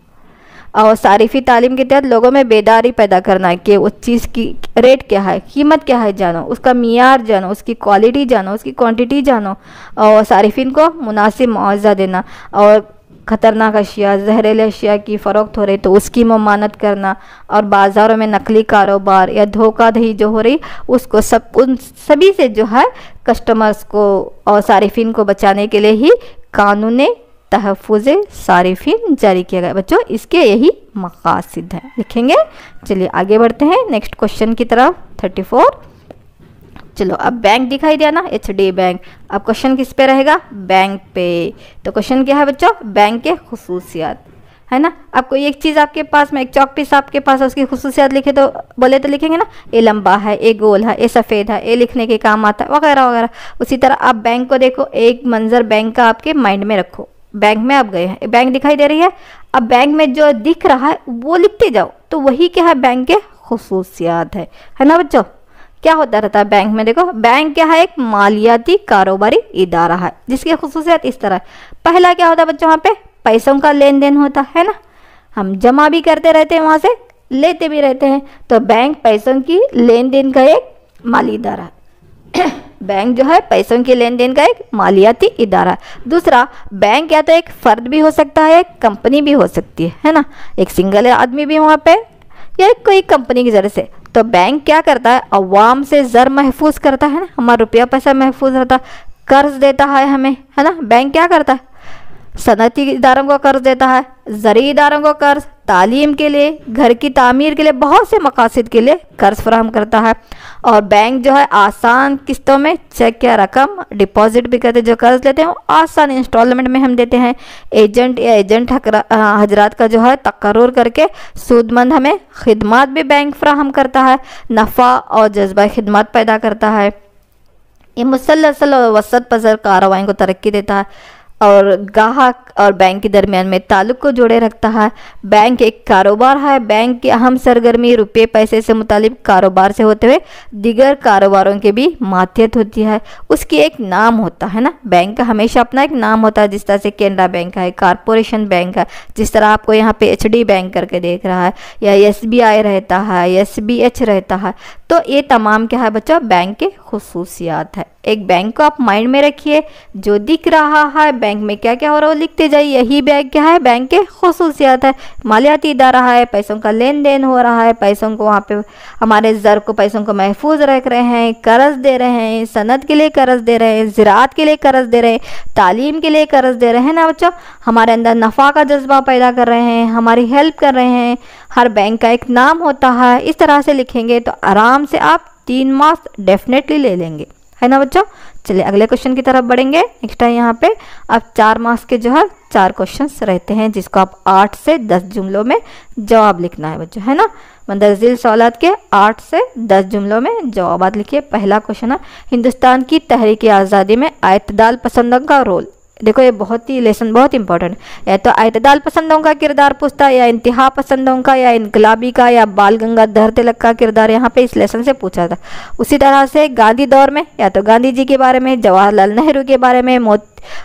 और सारिफी तालीम के तहत लोगों में बेदारी पैदा करना है कि उस चीज़ की रेट क्या है, कीमत क्या है जानो, उसका मियार जानो, उसकी क्वालिटी जानो, उसकी क्वांटिटी जानो और सारिफिन को मुनासिब मुआवजा देना। और ख़तरनाक अशिया, जहरीले अशिया की फ़रोख्त हो रही तो उसकी ममानत करना और बाज़ारों में नकली कारोबार या धोखाधड़ी जो हो रही उसको उन सभी से जो है कस्टमर्स को और सारिफिन को बचाने के लिए ही कानून तहफ़्फ़ुज़ सारिफिन जारी किया गया बच्चों। इसके यही मक़ासिद हैं, लिखेंगे। चलिए आगे बढ़ते हैं नेक्स्ट क्वेश्चन की तरफ। 34 चलो अब बैंक दिखाई दिया ना, HD बैंक। अब क्वेश्चन किस पे रहेगा? बैंक पे। तो क्वेश्चन क्या है बच्चों? बैंक के खुसूसियात, है ना। अब कोई एक चीज़ आपके पास में, एक चौक पीस आपके पास है, उसकी खुसूसियात लिखे तो बोले तो लिखेंगे ना, ये लंबा है, ये गोल है, ये सफ़ेद है, ये लिखने के काम आता है, वगैरह वगैरह। उसी तरह आप बैंक को देखो, एक मंजर बैंक का आपके माइंड में रखो। बैंक में आप गए हैं, बैंक दिखाई दे रही है, अब बैंक में जो दिख रहा है वो लिखते जाओ, तो वही क्या है? बैंक के खुसूसियात है ना बच्चों। क्या होता रहता है बैंक में? देखो, बैंक क्या है? एक मालियाती कारोबारी इदारा है जिसकी खुसूसियात इस तरह है। पहला क्या होता है बच्चों? वहाँ पे पैसों का लेन देन होता है ना, हम जमा भी करते रहते हैं, वहाँ से लेते भी रहते हैं, तो बैंक पैसों की लेन देन का एक माली इदारा है। बैंक जो है पैसों के लेन देन का एक मालियाती इदारा है। दूसरा, बैंक या तो एक फर्द भी हो सकता है, एक कंपनी भी हो सकती है ना, एक सिंगल आदमी भी वहाँ पे, या कोई कंपनी की जरिए से। तो बैंक क्या करता है? अवाम से ज़र महफूज करता है ना, हमारा रुपया पैसा महफूज रहता है, कर्ज देता है हमें, है ना। बैंक क्या करता है? सनती इदारों को कर्ज देता है, ज़री इदारों को कर्ज, तालीम के लिए, घर की तामीर के लिए, बहुत से मकासद के लिए कर्ज फराहम करता है। और बैंक जो है आसान किस्तों में चेक या रकम डिपॉजिट भी करते हैं, जो कर्ज लेते हैं वो आसान इंस्टॉलमेंट में हम देते हैं। एजेंट या एजेंट हजरात का जो है तकर्रुर करके सूदमंद हमें खिदमात भी बैंक फराहम करता है, नफ़ा और जज्बा खिदमत पैदा करता है। ये मुसलसल और वसत पसर कार्रवाई को तरक्की देता है और गाहक और बैंक के दरमियान में ताल्लुक़ को जोड़े रखता है। बैंक एक कारोबार है, बैंक की अहम सरगर्मी रुपये पैसे से मुतालिक कारोबार से होते हुए दीगर कारोबारों के भी मातियत होती है। उसकी एक नाम होता है ना, बैंक का हमेशा अपना एक नाम होता है, जिस तरह से कैनरा बैंक है, कारपोरेशन बैंक है, जिस तरह आपको यहाँ पे HD बैंक करके देख रहा है, या SBI रहता है, SBH रहता है। तो ये तमाम क्या है बच्चों? बैंक के खुसूसियात है। एक बैंक को आप माइंड में रखिए, जो दिख रहा है बैंक में क्या क्या हो रहा है वो लिखते जाइए, यही बैंक क्या है? बैंक के खुसूसियात है। मालियाती इदारा है, पैसों का लेन देन हो रहा है, पैसों को वहाँ पे हमारे ज़र को, पैसों को महफूज रख रहे हैं, कर्ज दे रहे हैं, सनद के लिए कर्ज दे रहे हैं, ज़राअत के लिए कर्ज दे रहे हैं, तालीम के लिए कर्ज दे रहे हैं ना बच्चों। हमारे अंदर नफ़ा का जज्बा पैदा कर रहे हैं, हमारी हेल्प कर रहे हैं। हर बैंक का एक नाम होता है। इस तरह से लिखेंगे तो आराम से आप 3 मार्क्स डेफिनेटली ले लेंगे, है ना बच्चों। चलिए अगले क्वेश्चन की तरफ बढ़ेंगे। नेक्स्ट है यहाँ पे अब 4 मार्क्स के जो है 4 क्वेश्चंस रहते हैं, जिसको आप 8 से 10 जुमलों में जवाब लिखना है बच्चों, है ना। मंदरजिल सवालात के 8 से 10 जुमलों में जवाबात लिखिए। पहला क्वेश्चन है, हिंदुस्तान की तहरीक आज़ादी में इत्तेदाल पसंदों का रोल। देखो ये बहुत ही लेसन बहुत इंपॉर्टेंट है। या तो इत्तेदाल पसंदों का किरदार पूछता है, या इंतहा पसंदों का, या इनकलाबी का, या बाल गंगाधर तिलक का किरदार यहाँ पे इस लेसन से पूछा था। उसी तरह से गांधी दौर में या तो गांधी जी के बारे में, जवाहरलाल नेहरू के बारे में,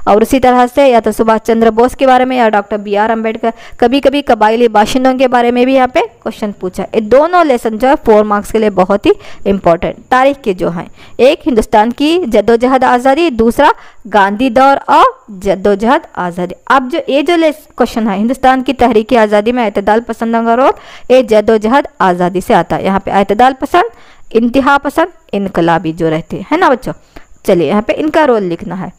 और उसी तरह से या तो सुभाष चंद्र बोस के बारे में, या डॉक्टर BR अम्बेडकर, कभी कभी कबायली बाशिंदों के बारे में भी यहाँ पे क्वेश्चन पूछा। ये दोनों लेसन जो है 4 मार्क्स के लिए बहुत ही इंपॉर्टेंट तारीख के जो हैं, एक हिंदुस्तान की जद्दोजहद आज़ादी, दूसरा गांधी दौर और जद्दोजहद आज़ादी। अब जो ये जो क्वेश्चन है, हिंदुस्तान की तहरीक आज़ादी में इत्तेदाल पसंदों का रोल, ये जद्दोजहद आज़ादी से आता है। यहाँ पे इत्तेदाल पसंद, इंतहा पसंद, इनकलाबी जो रहते हैं ना बच्चों। चलिए यहाँ पे इनका रोल लिखना है।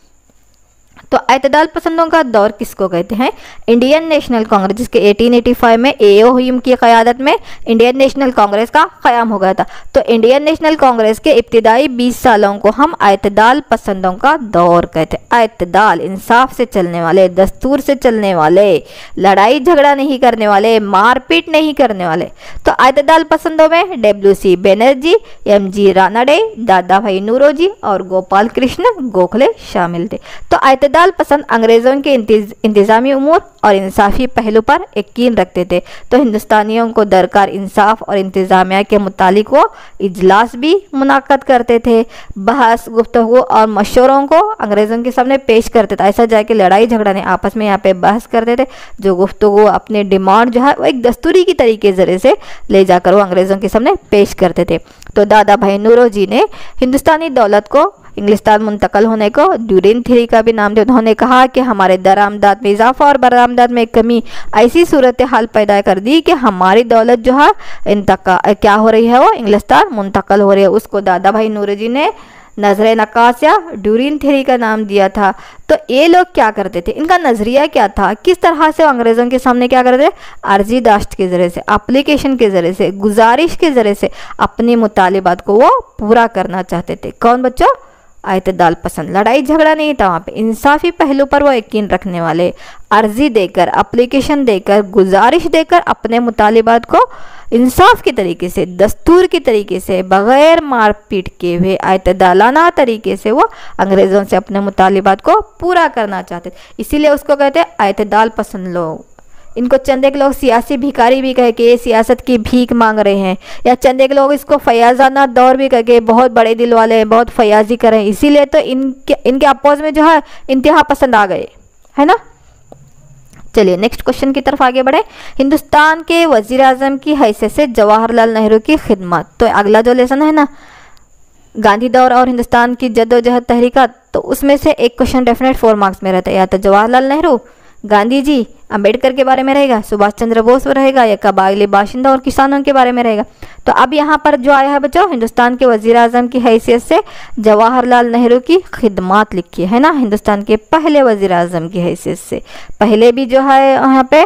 तो इत्तेदाल पसंदों का दौर किसको कहते हैं? इंडियन नेशनल कांग्रेस, जिसके 1885 में A.O. ह्यूम की क़यादत में इंडियन नेशनल कांग्रेस का क़याम हो गया था। तो इंडियन नेशनल कांग्रेस के इब्तिदाई 20 सालों को हम इत्तेदाल पसंदों का दौर कहते हैं। इत्तेदाल, इंसाफ से चलने वाले, दस्तूर से चलने वाले, लड़ाई झगड़ा नहीं करने वाले, मारपीट नहीं करने वाले। तो इत्तेदाल पसंदों में W.C. बनर्जी, M.G. रानाडे, दादा भाई नौरोजी और गोपाल कृष्ण गोखले शामिल थे। तो इत्तेदाल पसंद अंग्रेज़ों के इंतज़ामी उमूर और इंसाफी पहलू पर यकीन रखते थे। तो हिंदुस्तानियों को दरकार इंसाफ और इंतज़ामिया के मुतालिक वो इजलास भी मुनाक़द करते थे। बहस, गुफ्तगू और मशवरों को अंग्रेज़ों के सामने पेश करते थे। ऐसा जाके लड़ाई झगड़ा नहीं, आपस में यहाँ पे बहस करते थे। जो गुफ्तगू अपने डिमांड जो है वो एक दस्तूरी की तरीके ज़रिए से ले जाकर वो अंग्रेज़ों के सामने पेश करते थे। तो दादा भाई नौरोजी ने हिंदुस्तानी दौलत को इंग्लिस्तान मुंतकल होने को ड्यूरिन थ्योरी का भी नाम दिया। उन्होंने कहा कि हमारे दरामदाद में इजाफा और बरामदाद में कमी ऐसी सूरत हाल पैदा कर दी कि हमारी दौलत जो है क्या हो रही है, वो इंग्लिस्तान मुंतकल हो रही है। उसको दादा भाई नौरोजी ने नजर नक्काश या ड्यूरिन थ्योरी का नाम दिया था। तो ये लोग क्या करते थे, इनका नजरिया क्या था, किस तरह से अंग्रेजों के सामने क्या करते थे, अर्जी दाश्त के जरिए से, एप्लीकेशन के जरिए से, गुजारिश के जरिए से अपनी मुतालिबात को वो पूरा करना चाहते थे। कौन बच्चों, इत्तेदाल पसंद, लड़ाई झगड़ा नहीं था वहाँ पे, इंसाफी पहलू पर वो यकीन रखने वाले, अर्जी देकर, एप्लीकेशन देकर, गुजारिश देकर अपने मुतालिबात को इंसाफ के तरीके से, दस्तूर के तरीके से, बग़ैर मारपीट के हुए इत्तेदालाना तरीके से वो अंग्रेज़ों से अपने मुतालिबात को पूरा करना चाहते थे। इसीलिए उसको कहते हैं इत्तेदाल पसंद लोग। इनको चंद एक लोग सियासी भिखारी भी कह के ये सियासत की भीख मांग रहे हैं, या चंद एक लोग इसको फयाजाना दौर भी कह के बहुत बड़े दिल वाले हैं, बहुत फयाजी कर रहे हैं। इसीलिए तो इनके अपोज में जो है इंतहा पसंद आ गए, है ना। चलिए नेक्स्ट क्वेश्चन की तरफ आगे बढ़े। हिंदुस्तान के वजीर आजम की हैसियत से जवाहरलाल नेहरू की खिदमत। तो अगला जो लेसन है ना, गांधी दौर और हिंदुस्तान की जद्दोजहद तहरीकात, तो उसमें से एक क्वेश्चन डेफिनेट 4 मार्क्स में रहता है, या तो जवाहरलाल नेहरू, गांधी जी, अंबेडकर के बारे में रहेगा, सुभाष चंद्र बोस रहेगा, या कबायली बाशिंदा और किसानों के बारे में रहेगा। तो अब यहाँ पर जो आया है बच्चों, हिंदुस्तान के वजीर आजम की हैसियत से जवाहरलाल नेहरू की खिदमत लिखी है ना, हिंदुस्तान के पहले वजीर आजम की हैसियत से। पहले भी जो है यहाँ पे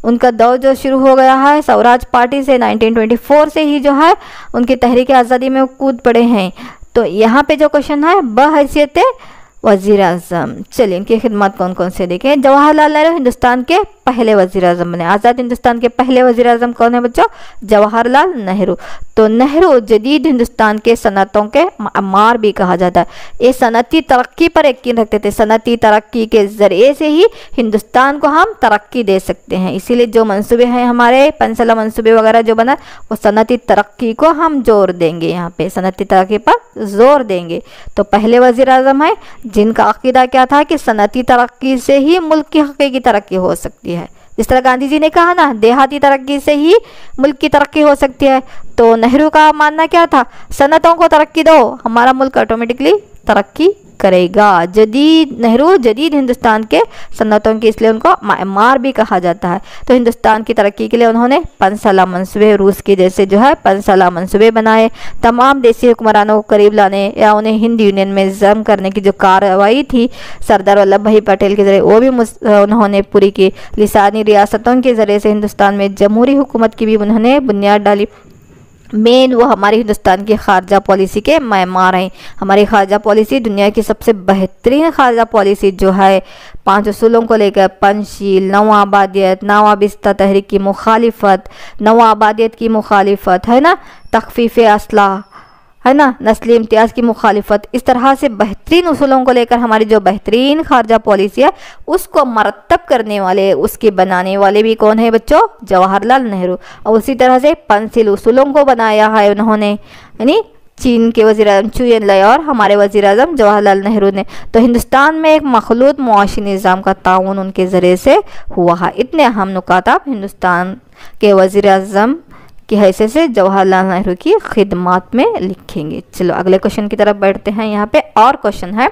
उनका दौर जो शुरू हो गया है स्वराज पार्टी से, 1924 से ही जो है उनकी तहरीक आज़ादी में कूद पड़े हैं। तो यहाँ पे जो क्वेश्चन है बहैसियत वजीर आजम। चलिए इनकी खिदमत कौन कौन से देखें। जवाहरलाल नेहरू हिंदुस्तान के पहले वजीर आजम बने। आज़ाद हिंदुस्तान के पहले वजीर आजम कौन है बच्चों, जवाहरलाल नेहरू। तो नेहरू जदीद हिंदुस्तान के सनतों के मार भी कहा जाता है। ये सनती तरक्की पर यकीन रखते थे, सनती तरक्की के ज़रिए से ही हिंदुस्तान को हम तरक्की दे सकते हैं। इसीलिए जो मंसूबे हैं हमारे पंचला मंसूबे वगैरह जो बना, वो सनती तरक्की को हम जोर देंगे, यहाँ पे सनती तरक्की पर जोर देंगे। तो पहले वजीर आजम है जिनका अकीदा क्या था कि सनती तरक्की से ही मुल्क की हकीकी तरक्की हो सकती है। जिस तरह गांधी जी ने कहा ना, देहाती तरक्की से ही मुल्क की तरक्की हो सकती है, तो नेहरू का मानना क्या था, सनतों को तरक्की दो, हमारा मुल्क ऑटोमेटिकली तरक्की करेगा। नेहरू जदीद हिंदुस्तान के सन्नतों की, इसलिए उनको मार भी कहा जाता है। तो हिंदुस्तान की तरक्की के लिए उन्होंने पंचला मंसूबे, रूस के जैसे जो है पंचला मंसूबे बनाए। तमाम देसी हुक्मरानों को करीब लाने या उन्हें हिंद यूनियन में जम करने की जो कार्रवाई थी सरदार वल्लभ भाई पटेल के जरिए, वो भी उन्होंने पूरी की। लिसानी रियासतों के ज़रिए से हिंदुस्तान में जमहूरी हुकूमत की भी उन्होंने बुनियाद डाली। मेन वो हमारी हिंदुस्तान की खारजा पॉलिसी के मैमार हैं। हमारी खारजा पॉलिसी दुनिया की सबसे बेहतरीन खारजा पॉलिसी जो है 5 उसूलों को लेकर, पंचशील, नवाबादियत, नवाबिस्ता तहरीक की मुखालिफत, नवाबादियत की मुखालिफत है ना, तखफीफ असला है ना, नस्ली इम्तियाज़ की मुखालिफत, इस तरह से बेहतरीन उसूलों को लेकर हमारी जो बेहतरीन खारजा पॉलिसी है उसको मरतब करने वाले, उसके बनाने वाले भी कौन है बच्चों, जवाहरलाल नेहरू। और उसी तरह से पंचशील उसूलों को बनाया है उन्होंने, यानी चीन के वज़ीर आज़म चू एन लाई और हमारे वज़ीर आज़म जवाहरलाल नेहरू ने। तो हिंदुस्तान में एक मखलूत मुआशी निज़ाम का ताउन उनके ज़रिए से हुआ है। इतने अहम नुकात आप हिंदुस्तान के वज़ीर आज़म की हैसियत से जवाहरलाल नेहरू की खिदमत में लिखेंगे। चलो अगले क्वेश्चन की तरफ बैठते हैं। यहाँ पे और क्वेश्चन है,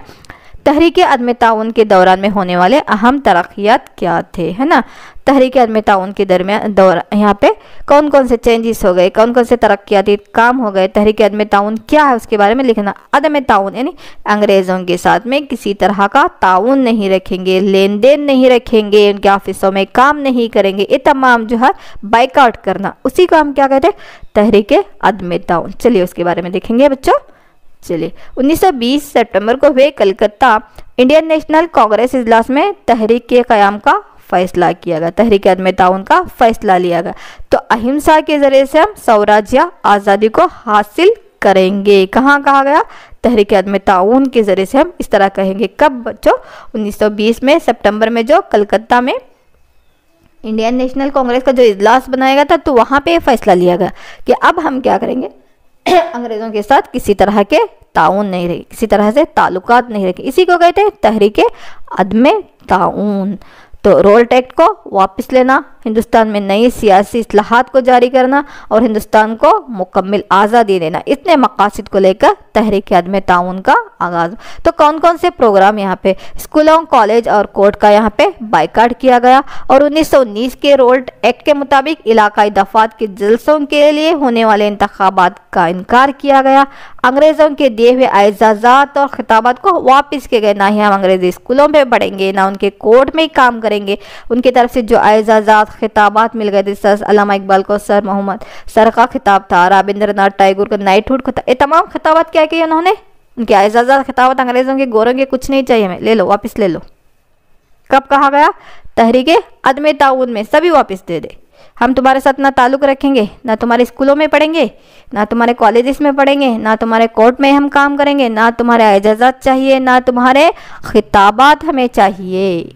तहरीक अदम ताउन के दौरान में होने वाले अहम तरक्यात क्या थे, है ना। तहरीक अदम ताउन के दरमियान यहाँ पे कौन कौन से चेंजेस हो गए, कौन कौन से तरक्याती काम हो गए, तहरीक अदम ताउन क्या है उसके बारे में लिखना। अदम ताउन यानी अंग्रेज़ों के साथ में किसी तरह का ताउन नहीं रखेंगे, लेन देन नहीं रखेंगे, उनके ऑफिसों में काम नहीं करेंगे, ये तमाम जो है बाइकआउट करना, उसी को हम क्या कहते हैं, तहरीक अदम ताउन। चलिए उसके बारे में देखेंगे बच्चों। चलिए 1920 सितंबर को हुए कलकत्ता इंडियन नेशनल कांग्रेस इजलास में तहरीक के क़याम का फैसला किया गया, तहरीक अदम ताउन का फैसला लिया गया। तो अहिंसा के ज़रिए से हम स्वराज या आज़ादी को हासिल करेंगे। कहाँ कहा गया, तहरीक अदम ताउन के ज़रिए से हम इस तरह कहेंगे। कब बच्चों, 1920 में सितंबर में जो कलकत्ता में इंडियन नेशनल कांग्रेस का जो इजलास बनाया गया था, तो वहाँ पे फैसला लिया गया कि अब हम क्या करेंगे, अंग्रेज़ों के साथ किसी तरह के ताउन नहीं रहे, किसी तरह से ताल्लुकात नहीं रखे। इसी को कहते हैं तहरीक अदम ताउन। तो रोल्ट एक्ट को वापस लेना, हिंदुस्तान में नई सियासी इस्लाहात को जारी करना और हिंदुस्तान को मुकम्मल आज़ादी देना, इतने मकासद को लेकर तहरीक अदम ताउन का आगाज़। तो कौन कौन से प्रोग्राम यहाँ पे, स्कूलों, कॉलेज और कोर्ट का यहाँ पे बाइकाट किया गया। और 1919 के रोल्ट एक्ट के मुताबिक इलाकाई दफात के जलसों के लिए होने वाले इंतखाबात का इनकार किया गया। अंग्रेज़ों के दिए हुए एजाज़ात और खिताबात को वापस किए गए, ना ही हम अंग्रेज़ी स्कूलों में पढ़ेंगे, ना उनके कोर्ट में काम करेंगे। उनकी तरफ से जो एजाज़ात खिताबात मिल गए थे, सर अल्लामा इकबाल को सर मोहम्मद सर का खिताब था, रविंद्रनाथ टैगोर को नाइटहुड को था, ये तमाम खिताबात क्या किए उन्होंने, उनके एजाज़ात खिताबात अंग्रेज़ों के, गोरों के कुछ नहीं चाहिए हमें, ले लो वापस ले लो। कब कहा गया, तहरीक अदम ताउन में, सभी वापस दे दे। हम तुम्हारे साथ ना ताल्लुक़ रखेंगे, ना तुम्हारे स्कूलों में पढ़ेंगे, ना तुम्हारे कॉलेजेस में पढ़ेंगे, ना तुम्हारे कोर्ट में हम काम करेंगे, ना तुम्हारे एजाज़ात चाहिए, ना तुम्हारे खिताबात हमें चाहिए।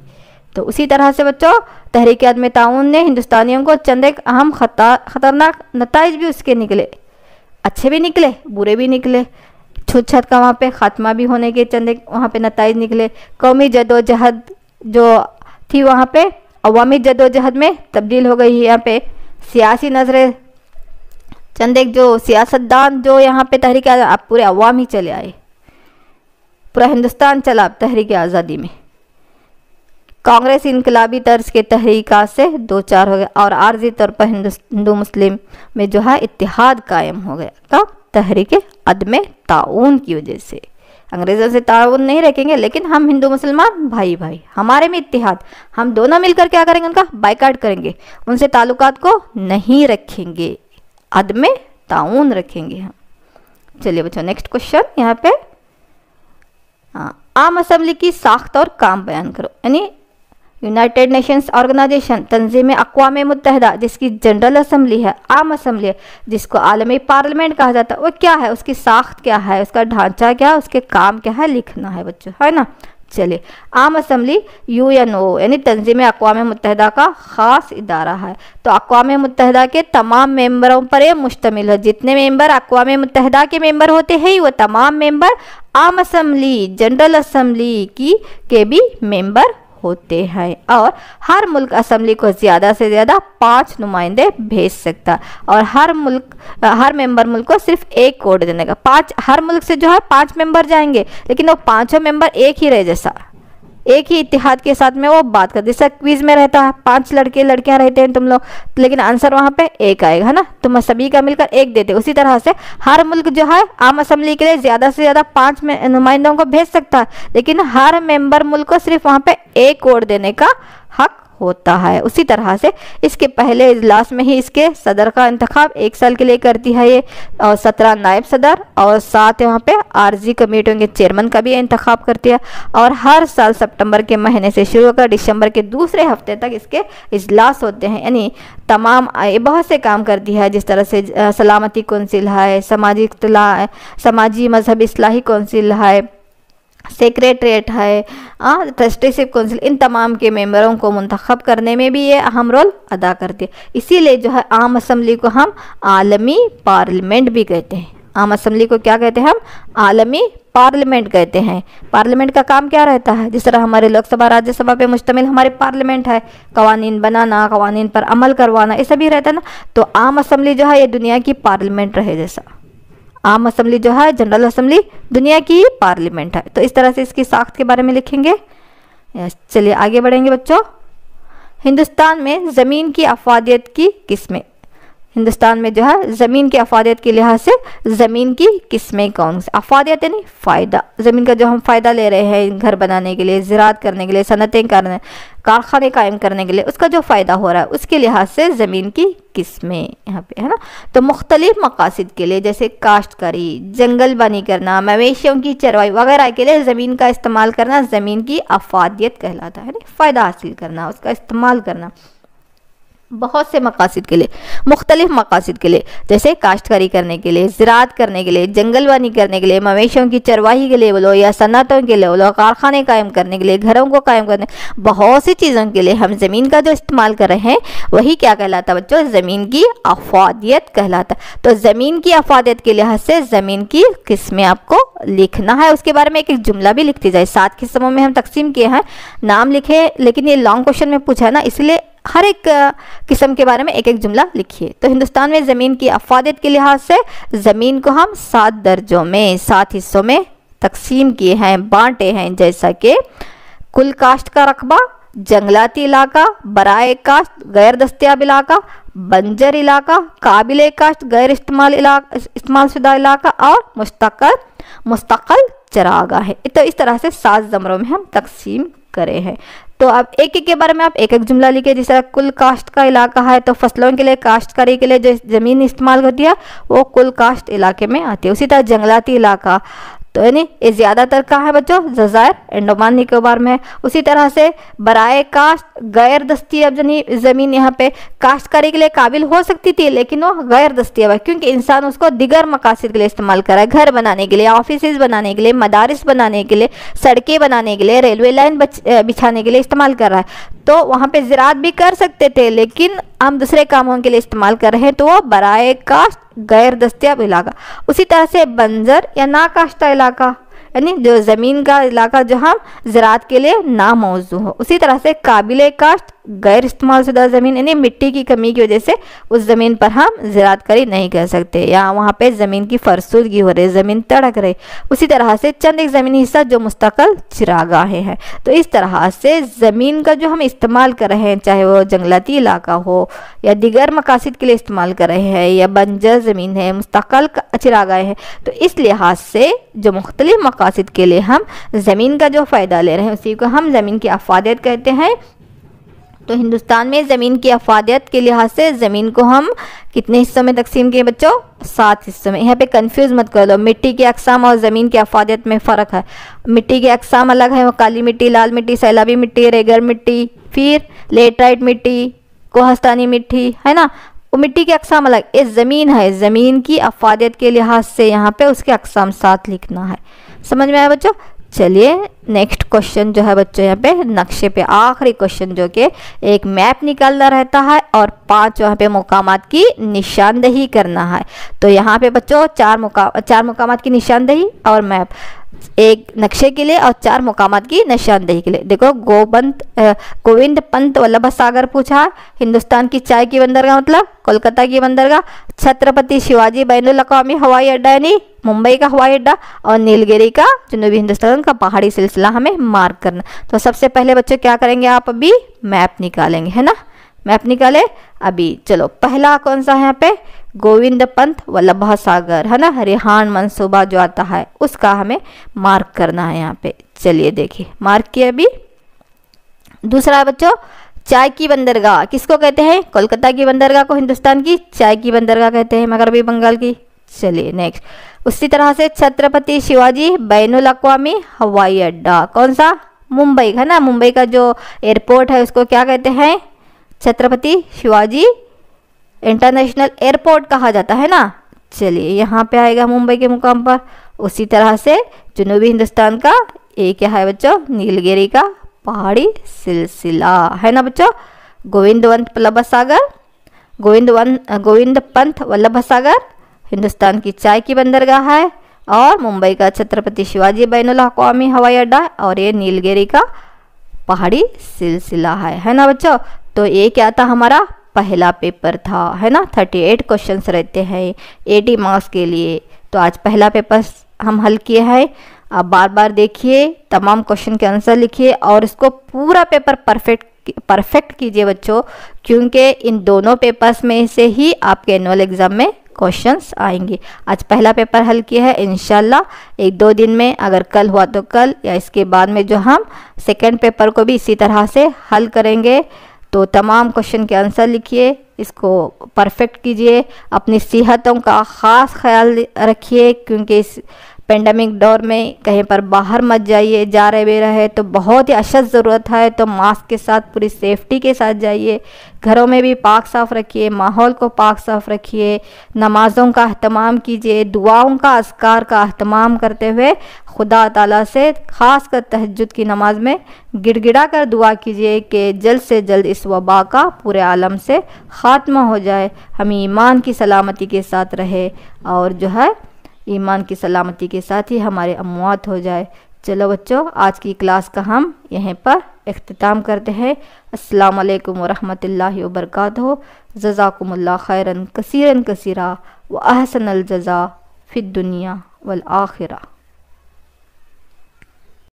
तो उसी तरह से बच्चों तहरीक अदम ताउन ने हिंदुस्तानियों को चंद एक अहम ख़तरनाक नताइज भी उसके निकले, अच्छे भी निकले, बुरे भी निकले। छूत छात का वहाँ पे ख़ात्मा भी होने के चंद एक वहाँ पे नताइज निकले। कौमी जदोजहद जो थी वहाँ पे अवामी जदोजहद में तब्दील हो गई है। यहाँ पे सियासी नजरें, चंद एक जो सियासतदान जो यहाँ पे तहरीक, अब पूरे अवाम ही चले आए, पूरा हिंदुस्तान चला अब तहरीक आज़ादी में। कांग्रेस इनकलाबी तर्ज के तहरीका से दो चार हो गया और आर्जी तौर पर हिंदू मुस्लिम में जो है इत्तिहाद कायम हो गया। कब, तहरीक अदम ताउन की वजह से। अंग्रेज़ों से ताउन नहीं रखेंगे, लेकिन हम हिंदू मुसलमान भाई भाई, हमारे में इत्तिहाद, हम दोनों मिलकर क्या करेंगे, उनका बाइकाट करेंगे, उनसे ताल्लुकात को नहीं रखेंगे, अदम ताउन रखेंगे हम। चलिए बच्चों नेक्स्ट क्वेश्चन यहाँ पे, आम असम्बली की साख्त और काम बयान करो। यानी यूनाइटेड नेशंस ऑर्गेनाइजेशन, तंजीम अक़वाम मुत्तहिदा, जिसकी जनरल असम्बली है, आम असम्बली है, जिसको आलमी पार्लियामेंट कहा जाता है, वो क्या है, उसकी साख्त क्या है, उसका ढांचा क्या है, उसके काम क्या है, लिखना है बच्चों, है ना। चलिए, आम असम्बली UNO यानी तंजीम अक़वाम मुत्तहिदा का ख़ास इदारा है। तो अक़वाम मुत्तहिदा के तमाम मेंबरों पर यह मुश्तमिल है, जितने मेंबर अक़वाम मुत्तहिदा के मेंबर होते हैं वो तमाम मेंबर आम असम्बली, जनरल असम्बली के भी मेंबर होते हैं। और हर मुल्क असम्बली को ज़्यादा से ज़्यादा 5 नुमाइंदे भेज सकता है और हर मेंबर मुल्क को सिर्फ एक वोट देने का। 5 हर मुल्क से जो है 5 मेंबर जाएंगे, लेकिन वो 5 मेंबर एक ही रहे, जैसा एक ही इत्तिहाद के साथ में वो बात कर, जैसा क्विज में रहता है 5 लड़के लड़कियां रहते हैं तुम लोग, लेकिन आंसर वहाँ पे एक आएगा, है ना, तुम सभी का मिलकर एक देते। उसी तरह से हर मुल्क जो है आम असम्बली के लिए ज़्यादा से ज़्यादा 5 नुमाइंदों को भेज सकता है, लेकिन हर मेंबर मुल्क को सिर्फ वहाँ पे एक वोट देने का हक होता है। उसी तरह से इसके पहले इजलास में ही इसके सदर का इंतखाब 1 साल के लिए करती है ये, और 17 नायब सदर और 7 यहाँ पे आर्जी कमेटियों के चेयरमैन का भी इंतखाब करती है। और हर साल सितंबर के महीने से शुरू होकर दिसंबर के दूसरे हफ्ते तक इसके इजलास होते हैं। यानी तमाम ये बहुत से काम करती है, जिस तरह से सलामती कौंसिल है, समाजी मजहब इस्लाही कौंसिल है, सेक्रेटरीट है, ट्रस्टीशिप काउंसिल, इन तमाम के मेंबरों को मुंतखब करने में भी ये अहम रोल अदा करती है। इसीलिए जो है आम असम्बली को हम आलमी पार्लियामेंट भी कहते हैं। आम असम्बली को क्या कहते हैं हम, आलमी पार्लियामेंट कहते हैं। पार्लियामेंट का काम क्या रहता है, जिस तरह हमारे लोकसभा राज्यसभा पे मुश्तमिल हमारे पार्लियामेंट है, कवानीन बनाना, कवानीन पर अमल करवाना, ये सभी रहता है ना। तो आम असम्बली जो है ये दुनिया की पार्लियामेंट रहे जैसा, आम असम्बली जो है जनरल असम्बली दुनिया की पार्लियामेंट है। तो इस तरह से इसकी साख्त के बारे में लिखेंगे। चलिए आगे बढ़ेंगे बच्चों। हिंदुस्तान में ज़मीन की अफादियत की किस्में, हिंदुस्तान में जो है ज़मीन की अफादियत के लिहाज से ज़मीन की किस्में कौन सी, अफादियत यानी फ़ायदा, ज़मीन का जो हम फ़ायदा ले रहे हैं घर बनाने के लिए, ज़राअत करने के लिए, सनतें करने, कारखाने कायम करने के लिए, उसका जो फ़ायदा हो रहा है उसके लिहाज से ज़मीन की किस्में यहाँ पे है ना। तो मुख्तलिफ मकासद के लिए जैसे काश्तकारी, जंगल बनी करना, मवेशियों की चरवाई वगैरह के लिए ज़मीन का इस्तेमाल करना ज़मीन की अफादियत कहलाता है, फ़ायदा हासिल करना, उसका इस्तेमाल करना। बहुत से मकासद के लिए, मुख्तलिफ मकासद के लिए, जैसे काश्तकारी करने के लिए, ज़राअत करने के लिए, जंगलबानी करने के लिए, मवेशियों की चरवाही के लिए बोलो या सनतों के लिए बोलो, कारखाने कायम करने के लिए, घरों को कायम करने, बहुत सी चीज़ों के लिए हम ज़मीन का जो इस्तेमाल कर रहे हैं वही क्या कहलाता है बच्चों, ज़मीन की अफादियत कहलाता है। तो ज़मीन की अफादियत के लिहाज से ज़मीन की किस्में आपको लिखना है, उसके बारे में एक एक जुमला भी लिखती जाए। 7 किस्मों में हम तकसीम किए हैं, नाम लिखे, लेकिन ये लॉन्ग क्वेश्चन में पूछा है ना, इसलिए हर एक किस्म के बारे में एक एक जुमला लिखिए। तो हिंदुस्तान में ज़मीन की अफादियत के लिहाज से ज़मीन को हम 7 दर्जों में 7 हिस्सों में तकसीम किए हैं, बांटे हैं, जैसा कि कुल काश्त का रकबा, जंगलाती इलाका, बराए काश्त गैर दस्तयाब इलाका, बंजर इलाका, काबिल काश्त गैर इस्तेमाल शुदा इलाका और मुस्तक़ल चरागाह है। तो इस तरह से 7 ज़मरों में हम तकसीम करे हैं। तो अब एक एक के बारे में आप एक एक जुमला लिखिए। जैसे कुल काश्त का इलाका है तो फसलों के लिए, काश्तकारी के लिए जो ज़मीन इस्तेमाल होती है वो कुल काश्त इलाके में आती है। उसी तरह जंगलाती इलाका तो यानी ये ज़्यादातर कहाँ है बच्चों, जज़ायर अंडमान निकोबार में है। उसी तरह से बराए काश्त गैर दस्तयाब ज़मीन, यहाँ पे काश्तकारी के लिए काबिल हो सकती थी लेकिन वो गैर दस्तयाब है क्योंकि इंसान उसको दिगर मकासद के लिए इस्तेमाल कर रहा है, घर बनाने के लिए, ऑफिसेज बनाने के लिए, मदारिस बनाने के लिए, सड़कें बनाने के लिए, रेलवे लाइन बिछाने के लिए इस्तेमाल कर रहा है। तो वहाँ पे ज़राअत भी कर सकते थे लेकिन हम दूसरे कामों के लिए इस्तेमाल कर रहे हैं, तो वो बराए काश्त गैर दस्तयाब इलाका। उसी तरह से बंजर या नाकाश्ता इलाका यानी जो ज़मीन का इलाका जहाँ ज़राअत के लिए ना मौजू हो। उसी तरह से काबिल काश्त गैर इस्तेमाल शुदा ज़मीन यानी मिट्टी की कमी की वजह से उस ज़मीन पर हम ज़राअत करी नहीं कर सकते या वहाँ पे ज़मीन की फरसूदगी हो रही, ज़मीन तड़क रही। उसी तरह से चंद एक ज़मीनी हिस्सा जो मुस्तक़ल चरागाहें हैं। तो इस तरह से ज़मीन का जो हम इस्तेमाल कर रहे हैं, चाहे वो जंगलाती इलाका हो या दिगर मकासद के लिए इस्तेमाल कर रहे हैं या बंजर ज़मीन है, मुस्तक़ल चरागाहें हैं, तो इस लिहाज से जो मुख्तलिफ मकासद के लिए हम ज़मीन का जो फ़ायदा ले रहे हैं उसी को हम ज़मीन की अफादियत कहते हैं। तो हिंदुस्तान में ज़मीन की अफादियत के लिहाज से ज़मीन को हम कितने हिस्सों में तकसीम किए बच्चों, 7 हिस्सों में। यहाँ पे कंफ्यूज मत कर लो, मिट्टी की अक़साम और ज़मीन की अफादियत में फ़र्क है। मिट्टी की अक़साम अलग है, वो काली मिट्टी, लाल मिट्टी, सैलाबी मिट्टी, रेगर मिट्टी, फिर लेटराइट मिट्टी, कोहस्तानी मिट्टी, है ना, वो मिट्टी की अक़साम अलग। ये ज़मीन है, ज़मीन की अफादियत के लिहाज से यहाँ पे उसके अक़साम 7 लिखना है। समझ में आया बच्चों? चलिए नेक्स्ट क्वेश्चन जो है बच्चों यहाँ पे नक्शे पे आखिरी क्वेश्चन जो कि एक मैप निकालना रहता है और 5 यहाँ पे मुकामात की निशानदही करना है। तो यहाँ पे बच्चों 4 मुकामात की निशानदही और मैप, एक नक्शे के लिए और 4 मुकामात की निशानदही के लिए। देखो गोविंद पंत वल्लभ सागर पूछा, हिंदुस्तान की चाय की बंदरगाह मतलब कोलकाता की बंदरगाह, छत्रपति शिवाजी बैनुल अक़वामी हवाई अड्डा यानी मुंबई का हवाई अड्डा, और नीलगिरी का जनूबी हिंदुस्तान का पहाड़ी सिलसिला हमें मार्क करना। तो सबसे पहले बच्चों क्या करेंगे, आप अभी मैप निकालेंगे, है ना, मैप निकाले अभी। चलो पहला कौन सा है यहाँ पे, गोविंद पंत वल्लभ सागर, है ना, रिहान मंसूबा जो आता है उसका हमें मार्क करना है यहाँ पे। चलिए देखिए मार्क किया अभी। दूसरा है बच्चों चाय की बंदरगाह, किसको कहते हैं, कोलकाता की बंदरगाह को हिंदुस्तान की चाय की बंदरगाह कहते हैं, मगरबी बंगाल की। चलिए नेक्स्ट, उसी तरह से छत्रपति शिवाजी बैनुल अक़वामी हवाई अड्डा, कौन सा, मुंबई, है ना, मुंबई का जो एयरपोर्ट है उसको क्या कहते हैं, छत्रपति शिवाजी इंटरनेशनल एयरपोर्ट कहा जाता है ना। चलिए यहाँ पे आएगा मुंबई के मुकाम पर। उसी तरह से जनूबी हिंदुस्तान का एक क्या है बच्चों, नीलगिरी का पहाड़ी सिलसिला, है ना बच्चों। गोविंद पंत वल्लभ सागर हिंदुस्तान की चाय की बंदरगाह है और मुंबई का छत्रपति शिवाजी बैनुल अक़वामी हवाई अड्डा, और ये नीलगिरी का पहाड़ी सिलसिला है ना बच्चों। तो ये क्या था, हमारा पहला पेपर था, है ना। 38 क्वेश्चंस रहते हैं 80 मार्क्स के लिए। तो आज पहला पेपर हम हल किए हैं। आप बार बार देखिए, तमाम क्वेश्चन के आंसर लिखिए और इसको पूरा पेपर परफेक्ट कीजिए बच्चों, क्योंकि इन दोनों पेपर्स में से ही आपके एनुअल एग्जाम में क्वेश्चंस आएंगे। आज पहला पेपर हल किया है, इंशाल्लाह 1-2 दिन में, अगर कल हुआ तो कल या इसके बाद में जो हम सेकंड पेपर को भी इसी तरह से हल करेंगे। तो तमाम क्वेश्चन के आंसर लिखिए, इसको परफेक्ट कीजिए, अपनी सेहतों का ख़ास ख्याल रखिए, क्योंकि इस पेंडेमिक दौर में कहीं पर बाहर मत जाइए, जा रहे तो बहुत ही अशद ज़रूरत है तो मास्क के साथ पूरी सेफ्टी के साथ जाइए। घरों में भी पाक साफ़ रखिए, माहौल को पाक साफ़ रखिए, नमाज़ों का अहतमाम कीजिए, दुआओं का अस्कार का अहतमाम करते हुए खुदा ताला से ख़ास कर तहज्जुद की नमाज में गिड़गिड़ा कर दुआ कीजिए कि जल्द से जल्द इस वबा का पूरे आलम से ख़ात्मा हो जाए, हम ईमान की सलामती के साथ रहे और जो है ईमान की सलामती के साथ ही हमारे अमवात हो जाए। चलो बच्चों, आज की क्लास का हम यहीं पर इख्तिताम करते हैं। अस्सलाम वालेकुम वरहमतुल्लाहि वबरकातुहू। जज़ाकुमुल्लाह खैरन कसीरन कसीरा व अहसनल जज़ा फ़िद दुनिया वल आखिरा।